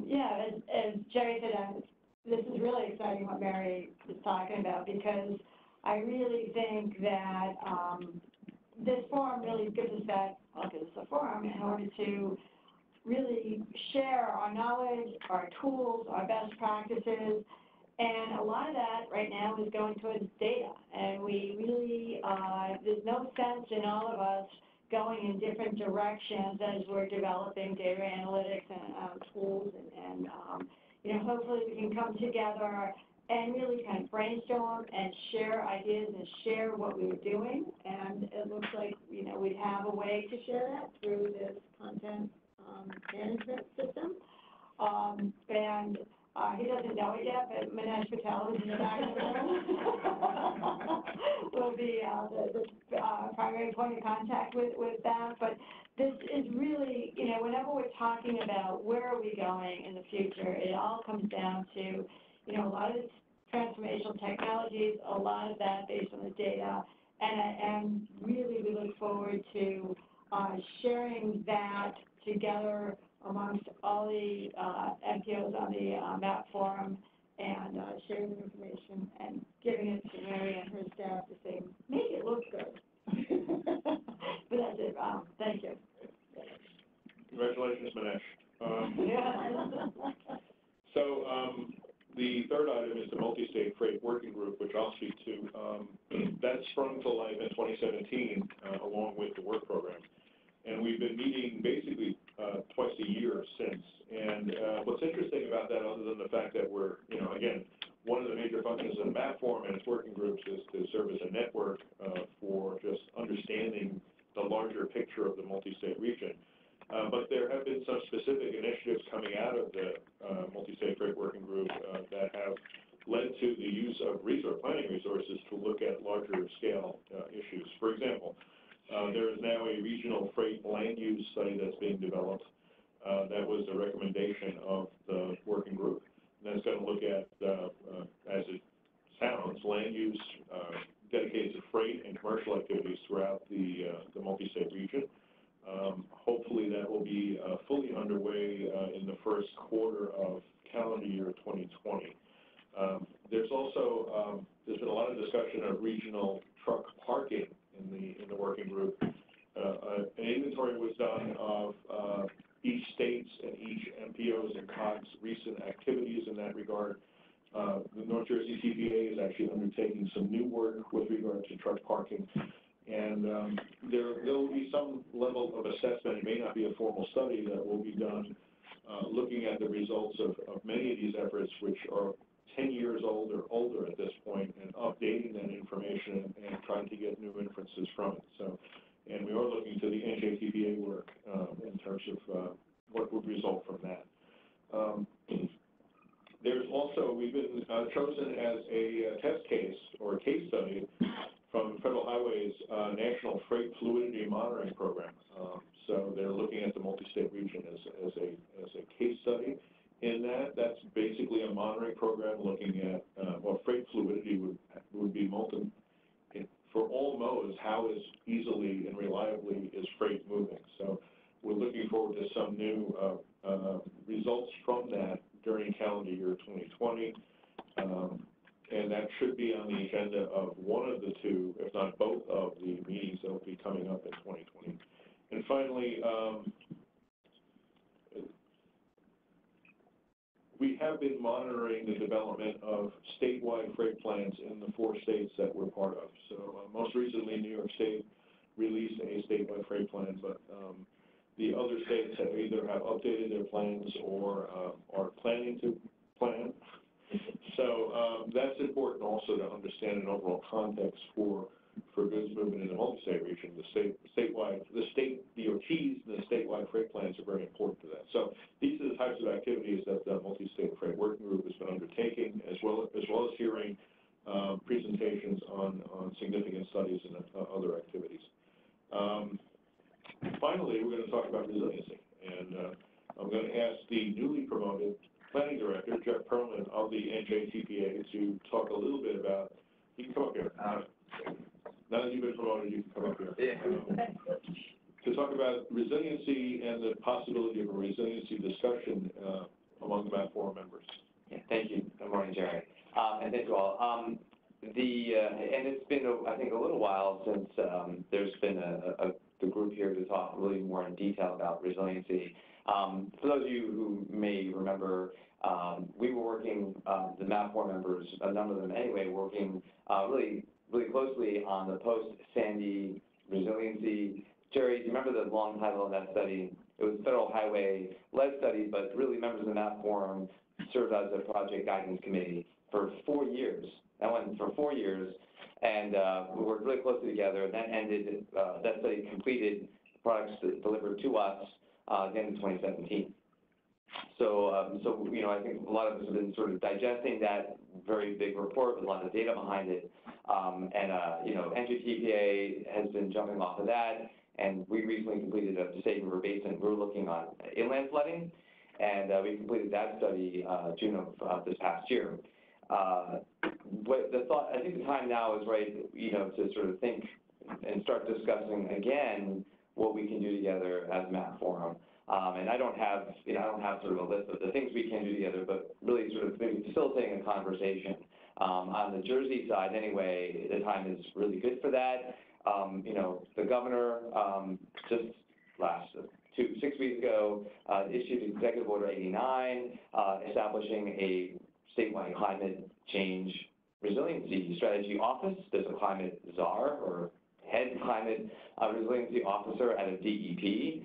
Yeah, as Gerry said, this is really exciting what Mary is talking about, because I really think that this forum really gives us a forum in order to really share our knowledge, our tools, our best practices, and a lot of that right now is going towards data. And we really, there's no sense in all of us going in different directions as we're developing data analytics and tools, and you know, hopefully we can come together and really kind of brainstorm and share ideas and share what we were doing. And it looks like, you know, we have a way to share that through this content management system. And he doesn't know it yet, but Manesh Patel is in the back of the room. Will be the primary point of contact with that. But this is really, you know, whenever we're talking about where are we going in the future, it all comes down to, you know, a lot of it's transformational technologies, a lot of that based on the data, and really we look forward to sharing that together amongst all the MPOs on the map forum, and sharing the information and giving it to Mary and her staff to say, make it look good. But that's it. Thank you. Congratulations, Manesh. Yeah. So the third item is the multi-state freight working group, which I'll speak to. That sprung to life in 2017 along with the work program. And we've been meeting basically twice a year since. And what's interesting about that, other than the fact that we're, you know, again, one of the major functions of the map forum and its working groups is to serve as a network for just understanding the larger picture of the multi-state region. But there have been some specific initiatives coming out of the multi-state freight working group that have led to the use of planning resources to look at larger scale issues. For example, there is now a regional freight land use study that's being developed. That was a recommendation of the working group. And that's going to look at, as it sounds, land use, dedicated to freight and commercial activities throughout the multi-state region. Hopefully that will be fully underway in the first quarter of calendar year 2020. There's also, there's been a lot of discussion of regional truck parking in the working group. An inventory was done of each each MPO's and COG's recent activities in that regard. The North Jersey TPA is actually undertaking some new work with regard to truck parking. And there will be some level of assessment. It may not be a formal study that will be done looking at the results of many of these efforts, which are 10 years old or older at this point, and updating that information and trying to get new inferences from it. So, and we are looking to the NJTPA work in terms of what would result from that. There's also, we've been chosen as a test case or a case study from Federal Highway's National Freight Fluidity Monitoring Program. So they're looking at the multi-state region as a case study. In that, that's basically a monitoring program looking at, well, freight fluidity would be for all modes, how is easily and reliably is freight moving. So we're looking forward to some new results from that during calendar year 2020. And that should be on the agenda of one of the two, if not both, of the meetings that will be coming up in 2020. And finally, we have been monitoring the development of statewide freight plans in the 4 states that we're part of. So most recently, New York State released a statewide freight plan, but the other states have either updated their plans or are planning to plan. So that's important also to understand an overall context for goods movement in the multi-state region. The state DOTs and the statewide freight plans are very important to that. So these are the types of activities that the multi-state freight working group has been undertaking, as well as hearing presentations on significant studies and other activities. Finally, we're going to talk about resiliency, and I'm going to ask the newly promoted Planning Director, Jeff Perlman of the NJTPA, to talk a little bit about, you can come up here. Now that you've been promoted, you can come up here. To talk about resiliency and the possibility of a resiliency discussion among the MAP Forum members. Yeah, thank you. Good morning, Gerry. And thank you all. And it's been, I think, a little while since there's been the group here to talk really more in detail about resiliency. For those of you who may remember, we were working, the MAP Forum members, a number of them anyway, working really closely on the post-Sandy resiliency. Gerry, do you remember the long title of that study? It was a Federal Highway-led study, but really members of the MAP Forum served as a project guidance committee for 4 years. That went for 4 years, and we worked really closely together. And that ended, that study completed, products delivered to us again in 2017. So, you know, I think a lot of us have been sort of digesting that very big report with a lot of data behind it. You know, NJTPA has been jumping off of that, and we recently completed a State River Basin. We were looking on inland flooding, and we completed that study June of this past year. The thought, I think the time now is right, you know, to sort of think and start discussing again what we can do together as MAP Forum. And I don't have sort of a list of the things we can do together, but really sort of maybe facilitating a conversation. On the Jersey side, anyway, the time is really good for that. You know, the governor just 6 weeks ago issued Executive Order 89, establishing a statewide climate change resiliency strategy office. There's a climate czar or head climate resiliency officer out of DEP,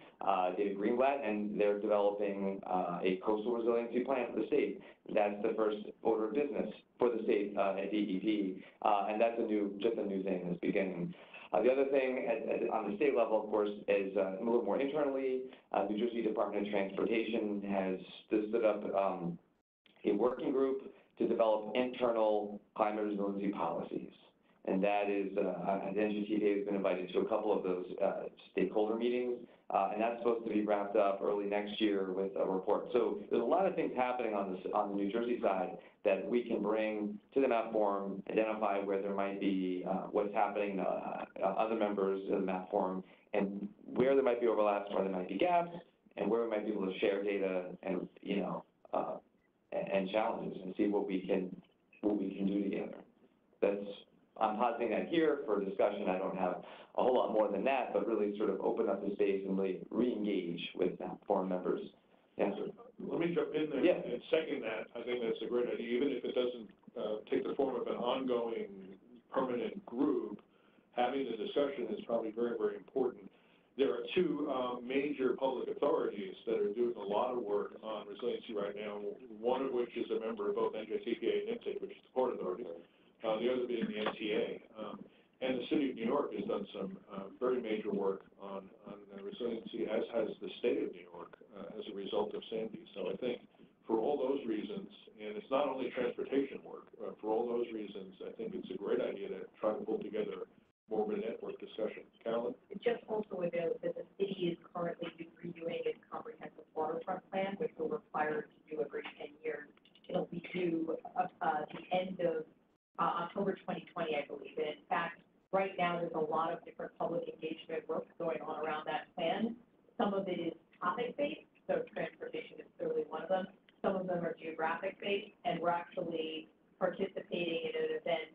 David Greenblatt, and they're developing a coastal resiliency plan for the state. That's the first order of business for the state at DEP, and that's just a new thing that's beginning. The other thing on the state level, of course, is a little more internally. New Jersey Department of Transportation has stood up a working group to develop internal climate resiliency policies. And that is, the NJTPA has been invited to a couple of those stakeholder meetings, and that's supposed to be wrapped up early next year with a report. So there's a lot of things happening on the New Jersey side that we can bring to the MAP Forum, identify where there might be what's happening to other members of the MAP Forum, and where there might be overlaps, where there might be gaps, and where we might be able to share data and, you know, and challenges, and see what we can do together. I'm pausing that here for discussion. I don't have a whole lot more than that, but really sort of open up the space and really re-engage with MAP Forum members Yeah. Let me jump in there and second that. I think that's a great idea, even if it doesn't take the form of an ongoing permanent group. Having the discussion is probably very, very important. There are two major public authorities that are doing a lot of work on resiliency right now, one of which is a member of both NYTCA and NYMTC, which is the Port Authority, the other being the MTA. And the City of New York has done some very major work on resiliency, as has the State of New York as a result of Sandy. So I think for all those reasons, and it's not only transportation work, for all those reasons, I think it's a great idea to try to pull together more of a network discussion. Carolyn? Just also a note that the city is currently reviewing its comprehensive waterfront plan, which will require to do every 10 years. It'll be due the end of October 2020, I believe. And in fact, right now there's a lot of different public engagement work going on around that plan. Some of it is topic-based, so transportation is clearly one of them. Some of them are geographic-based, and we're actually participating in an event,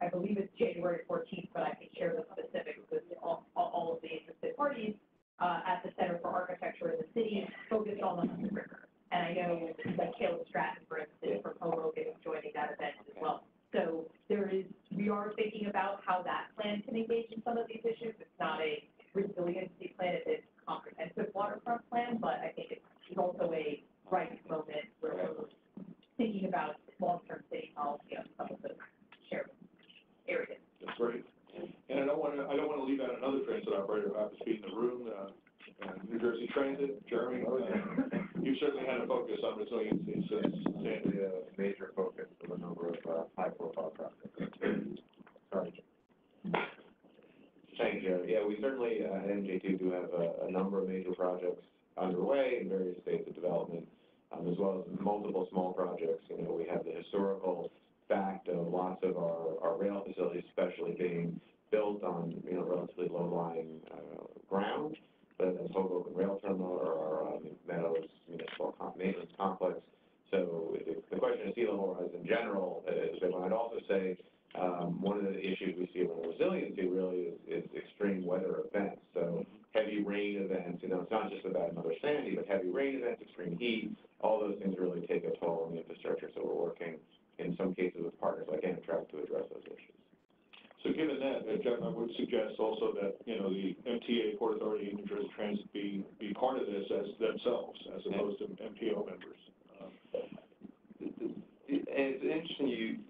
I believe it's January 14th, but I can share the specifics with all of the interested parties at the Center for Architecture in the city, focused on the Hudson River. And I know like Caleb Stratton, for instance, from Hoboken is joining that event as well. So we are thinking about how that plan can engage in some of these issues. It's not a resiliency plan, it's a comprehensive waterfront plan, but I think it's also a right moment where we're thinking about long-term city policy on some of the shared areas. That's great. And I don't want to leave out another transit operator who happens to be in the room, New Jersey Transit, Gerry. You've certainly had a focus on resiliency since Sandy. A major focus of a number of high-profile projects. Sorry. Thank you. Yeah, we certainly at NJ2 do have a number of major projects underway in various states of development, as well as multiple small projects. You know, we have the historical fact of lots of our rail facilities, especially being built on relatively low-lying ground, whether that's Hoboken Rail Terminal or our Meadows Municipal Maintenance Complex. So the question of sea level rise in general is a big one. I'd also say one of the issues we see with resiliency really is extreme weather events. So heavy rain events, it's not just about another Sandy, but heavy rain events, extreme heat, all those things really take a toll on the infrastructure. So we're working in some cases with partners like Amtrak to address those issues. So given that, Jeff, I would suggest also that, the MTA, Port Authority, and New Jersey Transit be part of this as themselves, as opposed to MPO members. It's interesting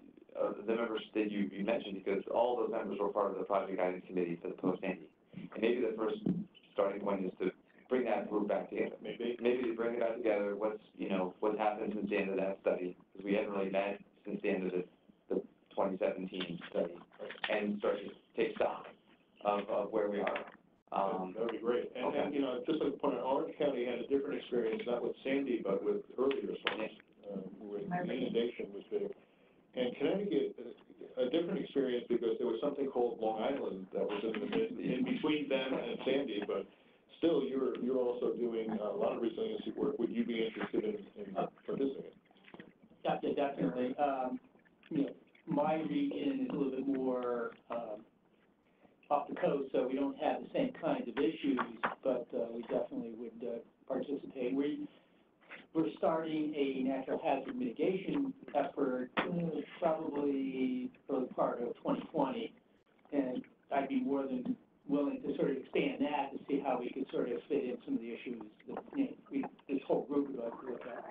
the members that you mentioned, because all those members were part of the project guidance committee for the post-Sandy. And maybe the first starting point is to bring that group back together. Maybe to bring it back together, what's happened since the end of that study, because we haven't really met since the end of the 2017 study, and start to take stock of where we are. That would be great. And just like to point out, Orange County had a different experience, not with Sandy, but with earlier storms, when the inundation was big. And Connecticut, a different experience because there was something called Long Island that was in between them and Sandy, but still, you're also doing a lot of resiliency work. Would you be interested in participating? Yeah, definitely. My region is a little bit more off the coast, so we don't have the same kinds of issues, but we definitely would participate. We're starting a natural hazard mitigation effort probably early part of 2020, and I'd be more than willing to sort of expand that to see how we could sort of fit in some of the issues that this whole group would like to look at.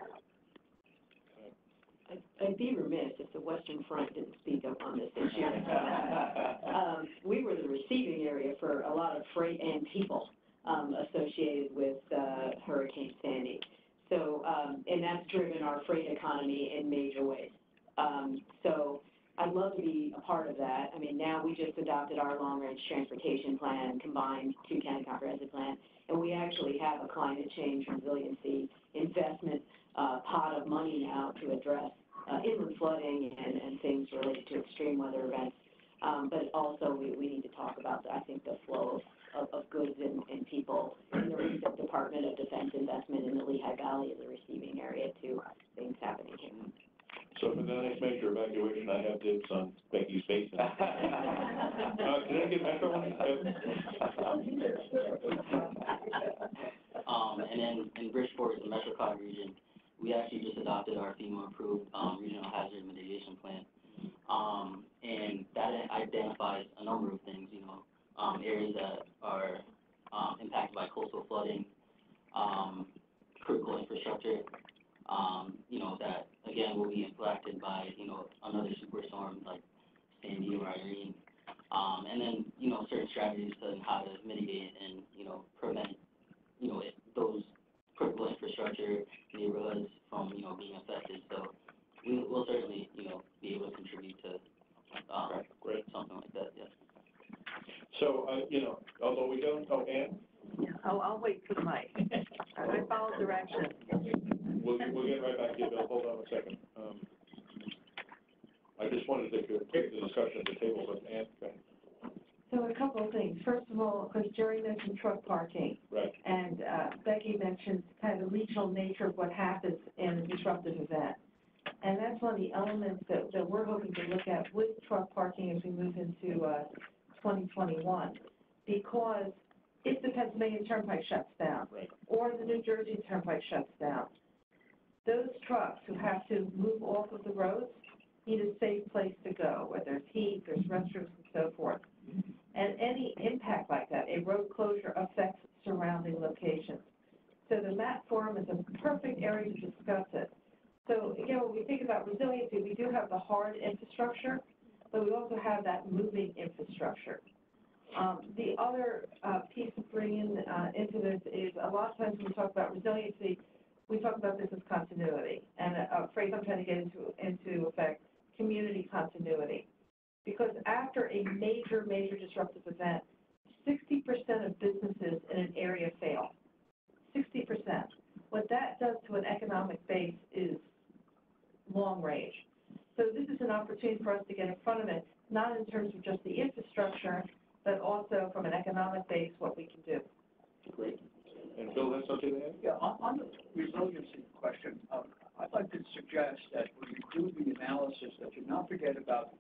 I'd be remiss if the Western Front didn't speak up on this issue. We were the receiving area for a lot of freight and people associated with Hurricane Sandy. So, and that's driven our freight economy in major ways. So I'd love to be a part of that. I mean, now we just adopted our long-range transportation plan, combined two-county comprehensive plan, and we actually have a climate change resiliency investment pot of money now to address inland flooding and things related to extreme weather events. But also we need to talk about, I think, the flow of goods and people in the recent Department of Defense investment in the Lehigh Valley as a receiving area to things happening here. So for the next major evacuation, I have dibs on Becky's Basin. Connecticut Metro? And then in Bridgeport, the Metropolitan region, we actually just adopted our FEMA-approved regional hazard mitigation plan. And that identifies a number of things, you know, areas that are impacted by coastal flooding, critical infrastructure, you know, that again will be impacted by, you know, another superstorm like Sandy or Irene. And then, you know, certain strategies on how to mitigate and, you know, prevent, you know, those critical infrastructure neighborhoods from, you know, being affected. So we will certainly, you know, be able to contribute to great. something like that, yes. So, you know, although we don't, Ann? I'll wait for the mic. I follow directions. We'll get right back to you, Bill. Hold on a second. I just wanted to take the discussion at the table, but Ann, go ahead. So a couple of things. First of all, because Gerry mentioned truck parking. Right. And Becky mentioned kind of the regional nature of what happens in a disruptive event. And that's one of the elements that we're hoping to look at with truck parking as we move into 2021. Because if the Pennsylvania Turnpike shuts down, right, or the New Jersey Turnpike shuts down, those trucks who have to move off of the roads need a safe place to go, where there's heat, there's restrooms, and so forth. And any impact like that, a road closure affects surrounding locations. So the MAP forum is a perfect area to discuss it. So again, when we think about resiliency, we do have the hard infrastructure, but we also have that moving infrastructure. The other piece to bring into this is a lot of times when we talk about resiliency, we talk about business continuity, and a phrase I'm trying to get into effect, community continuity. Because after a major disruptive event, 60% of businesses in an area fail. 60%. What that does to an economic base is long range. So this is an opportunity for us to get in front of it, not in terms of just the infrastructure, but also from an economic base, what we can do. Great. And Bill, that's something to add? Yeah, on the resiliency question, I'd like to suggest that when you do the analysis, that you not forget about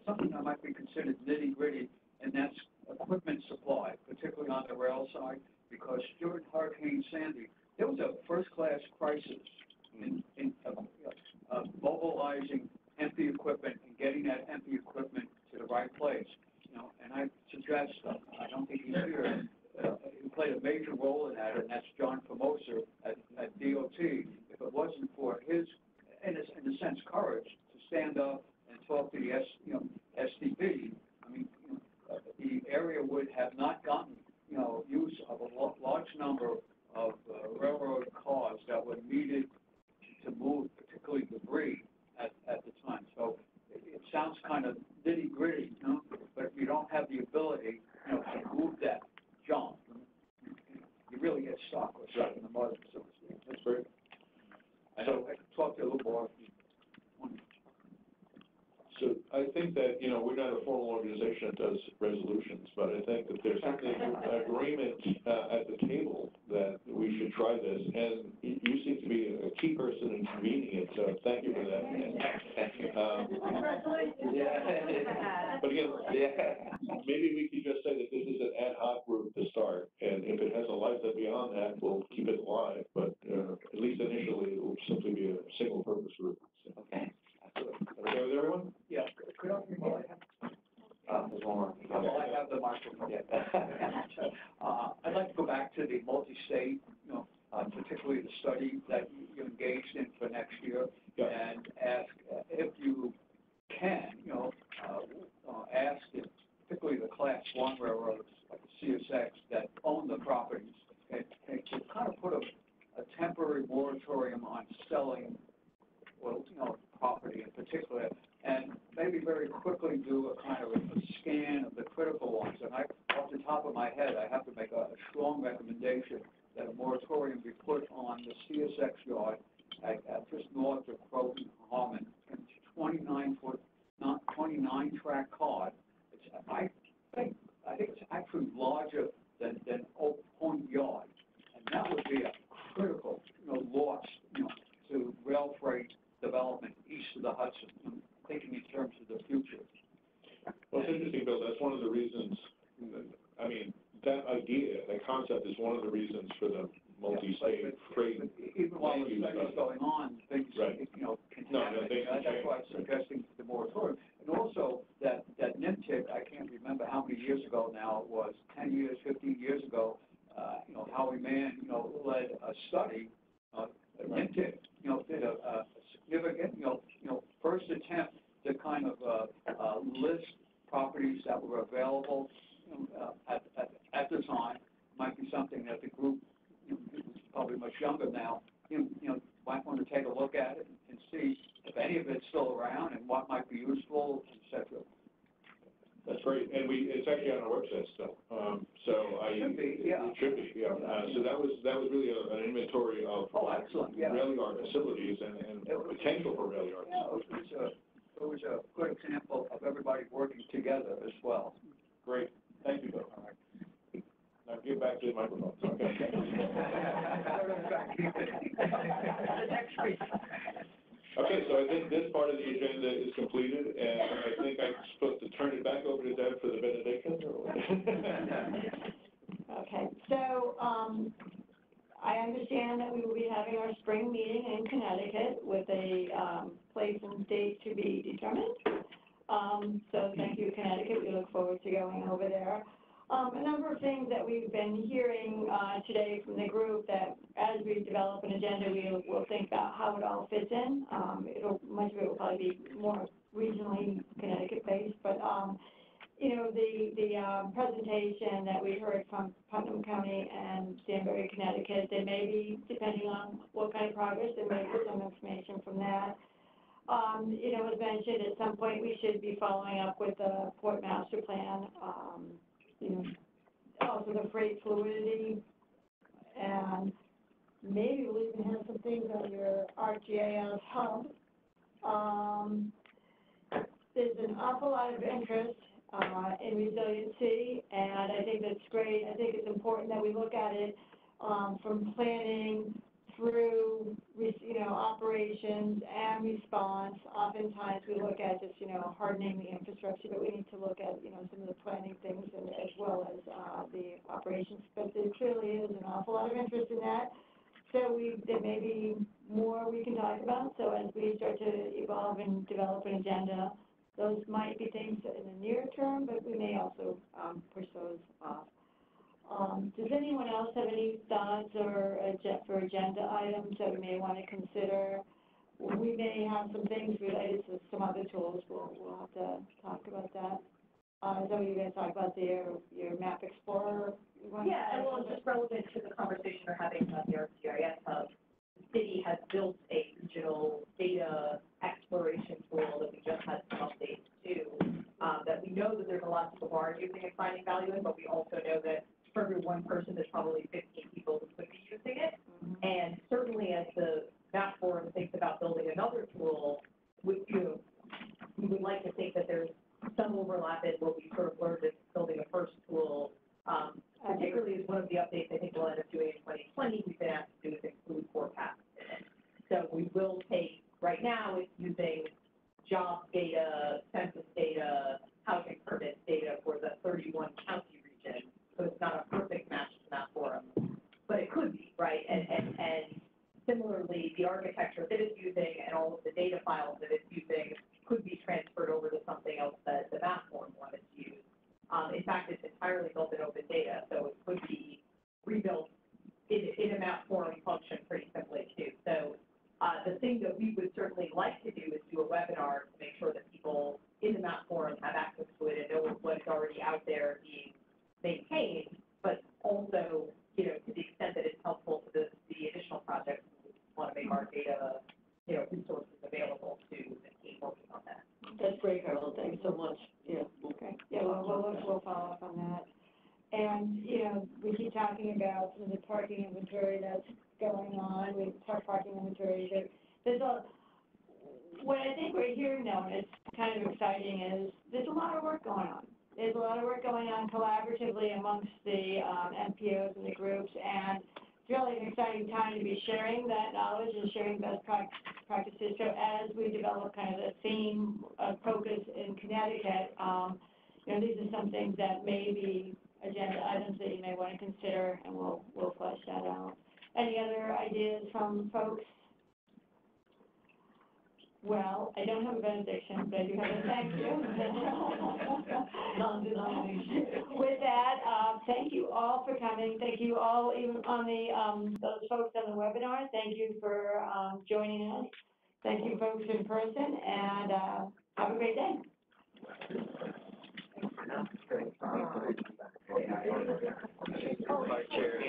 something that might be considered nitty-gritty, and that's equipment supply, particularly on the rail side, because during Hurricane Sandy, there was a first-class crisis in mobilizing empty equipment and getting that empty equipment to the right place. You know, and I suggest, I don't think he's here, he played a major role in that, and that's John Formosa at DOT. If it wasn't for his, in a sense, courage to stand up and talk to the SDP, I mean, the area would have not gotten, use of a large number of railroad cars that were needed to move, particularly debris at the time. So it sounds kind of nitty-gritty, but if you don't have the ability, to move that junk, you really get stuck or stuck in the mud. So that's great. So I can talk to you a little more. So I think that, we're not a formal organization that does resolutions, but I think that there's certainly an agreement at the table that we should try this. And you seem to be a key person in convening it, so thank you for that. But again, maybe we could just say that this is an ad hoc group to start, and if it has a life that beyond that, we'll keep it alive. But at least initially, it will simply be a single-purpose group. So. Okay. Okay with everyone? Yeah, could I have, there's one more. well, I have the microphone. Yeah. I'd like to go back to the multi-state, particularly the study that you engaged in for next year, and ask if you can, ask if, particularly the Class 1 railroads, like the CSX, that own the properties, and to kind of put a temporary moratorium on selling, property in particular, and maybe very quickly do a kind of a scan of the critical ones. And off the top of my head, I have to make a strong recommendation that a moratorium be put on the CSX yard at just north of Croton Harmon. It's 29-track card. I think it's actually larger than Oak Point Yard, and that would be a critical, loss, to rail freight development east of the Hudson, thinking in terms of the future. Well, it's interesting, Bill. That's one of the reasons, that idea, that concept is one of the reasons for the multi-state freight. Even while the land use study is study. going on, things, Right. can No, happen. things can That's change. why I'm suggesting the moratorium. And also, that NYMTC, I can't remember how many years ago now it was, 10 years, 15 years ago, Howie Mann, led a study, NYMTC, did a significant, first attempt to kind of list properties that were available at the time. Might be something that the group, probably much younger now, might want to take a look at it and see if any of it's still around and what might be useful, et cetera. That's great, and it's actually on our website still. It should be, yeah. It should be, yeah. So that was really an inventory of Excellent, yeah. rail yard facilities and potential for rail yards. Yeah, it was a good example of everybody working together as well. Great, thank you, Bill. All right. Now give back to the microphone. Okay. Okay, so I think this part of the agenda is completed, and I think I'm supposed to turn it back over to Deb for the benediction. Okay, so, I understand that we will be having our spring meeting in Connecticut with a, place and date to be determined. So thank you, Connecticut, we look forward to going over there. A number of things that we've been hearing, today from the group that as we develop an agenda, we'll think about how it all fits in. Much of it will probably be more regionally Connecticut-based, but, the presentation that we heard from Putnam County and Danbury, Connecticut, there may be, depending on what kind of progress, there may be some information from that. As mentioned, at some point we should be following up with the Port Master Plan, also the freight fluidity, and maybe we'll even have some things on your ArcGIS hub. There's an awful lot of interest in resiliency, and I think that's great. I think it's important that we look at it from planning through, operations and response. Oftentimes we look at just, hardening the infrastructure, but we need to look at, some of the planning things and as well as the operations. But there clearly is an awful lot of interest in that. So there may be more we can talk about. So as we start to evolve and develop an agenda, those might be things in the near term, but we may also push those off. Does anyone else have any thoughts or for agenda items that we may want to consider? We may have some things related to some other tools. We'll have to talk about that. Is that what you're going to talk about your Map Explorer? Yeah, and well, just relevant to the conversation we're having about the ArcGIS hub, the city has built a regional data exploration tool that we just had some updates to, that we know that there's a lot of people who are using and finding value in, but we also know that for every one person, there's probably 15 people who could be using it. Mm-hmm. And certainly as the Map Forum thinks about building another tool, we would like to think that there's some overlap in what we sort of learned in building a first tool, particularly as one of the updates I think we'll end up doing in 2020, we've been asked to do is include forecasts in it. So we will take, right now it's using job data, census data, housing permits data for the 31 county region. So it's not a perfect match to Map Forum, but it could be, right? And similarly, the architecture that it's using and all of the data files that it's using could be transferred over to something else that the Map Forum wanted to use. In fact, it's entirely built in open data, so it could be rebuilt in a Map Forum function pretty simply too. So the thing that we would certainly like to do is do a webinar to make sure that people in the Map Forum have access to it and know what's already out there being maintained, but also, to the extent that it's helpful to the additional projects, we want to make our data, resources available to the team working on that. That's great, Carol. Thanks so much. Yeah. Okay. Yeah, we'll follow up on that. And, we keep talking about some of the parking inventory that's going on. We talk parking inventory. What I think we're hearing now, and it's kind of exciting, is there's a lot of work going on. There's a lot of work going on collaboratively amongst the NPOs and the groups, and it's really an exciting time to be sharing that knowledge and sharing best practices. So as we develop kind of the theme of focus in Connecticut, these are some things that may be agenda items that you may want to consider, and we'll flesh that out. Any other ideas from folks? Well, I don't have a benediction, but I do have a thank you. Non-denominational. With that, thank you all for coming. Thank you all, even on the, those folks on the webinar. Thank you for, joining us. Thank you folks in person, and, have a great day. Vice Chair.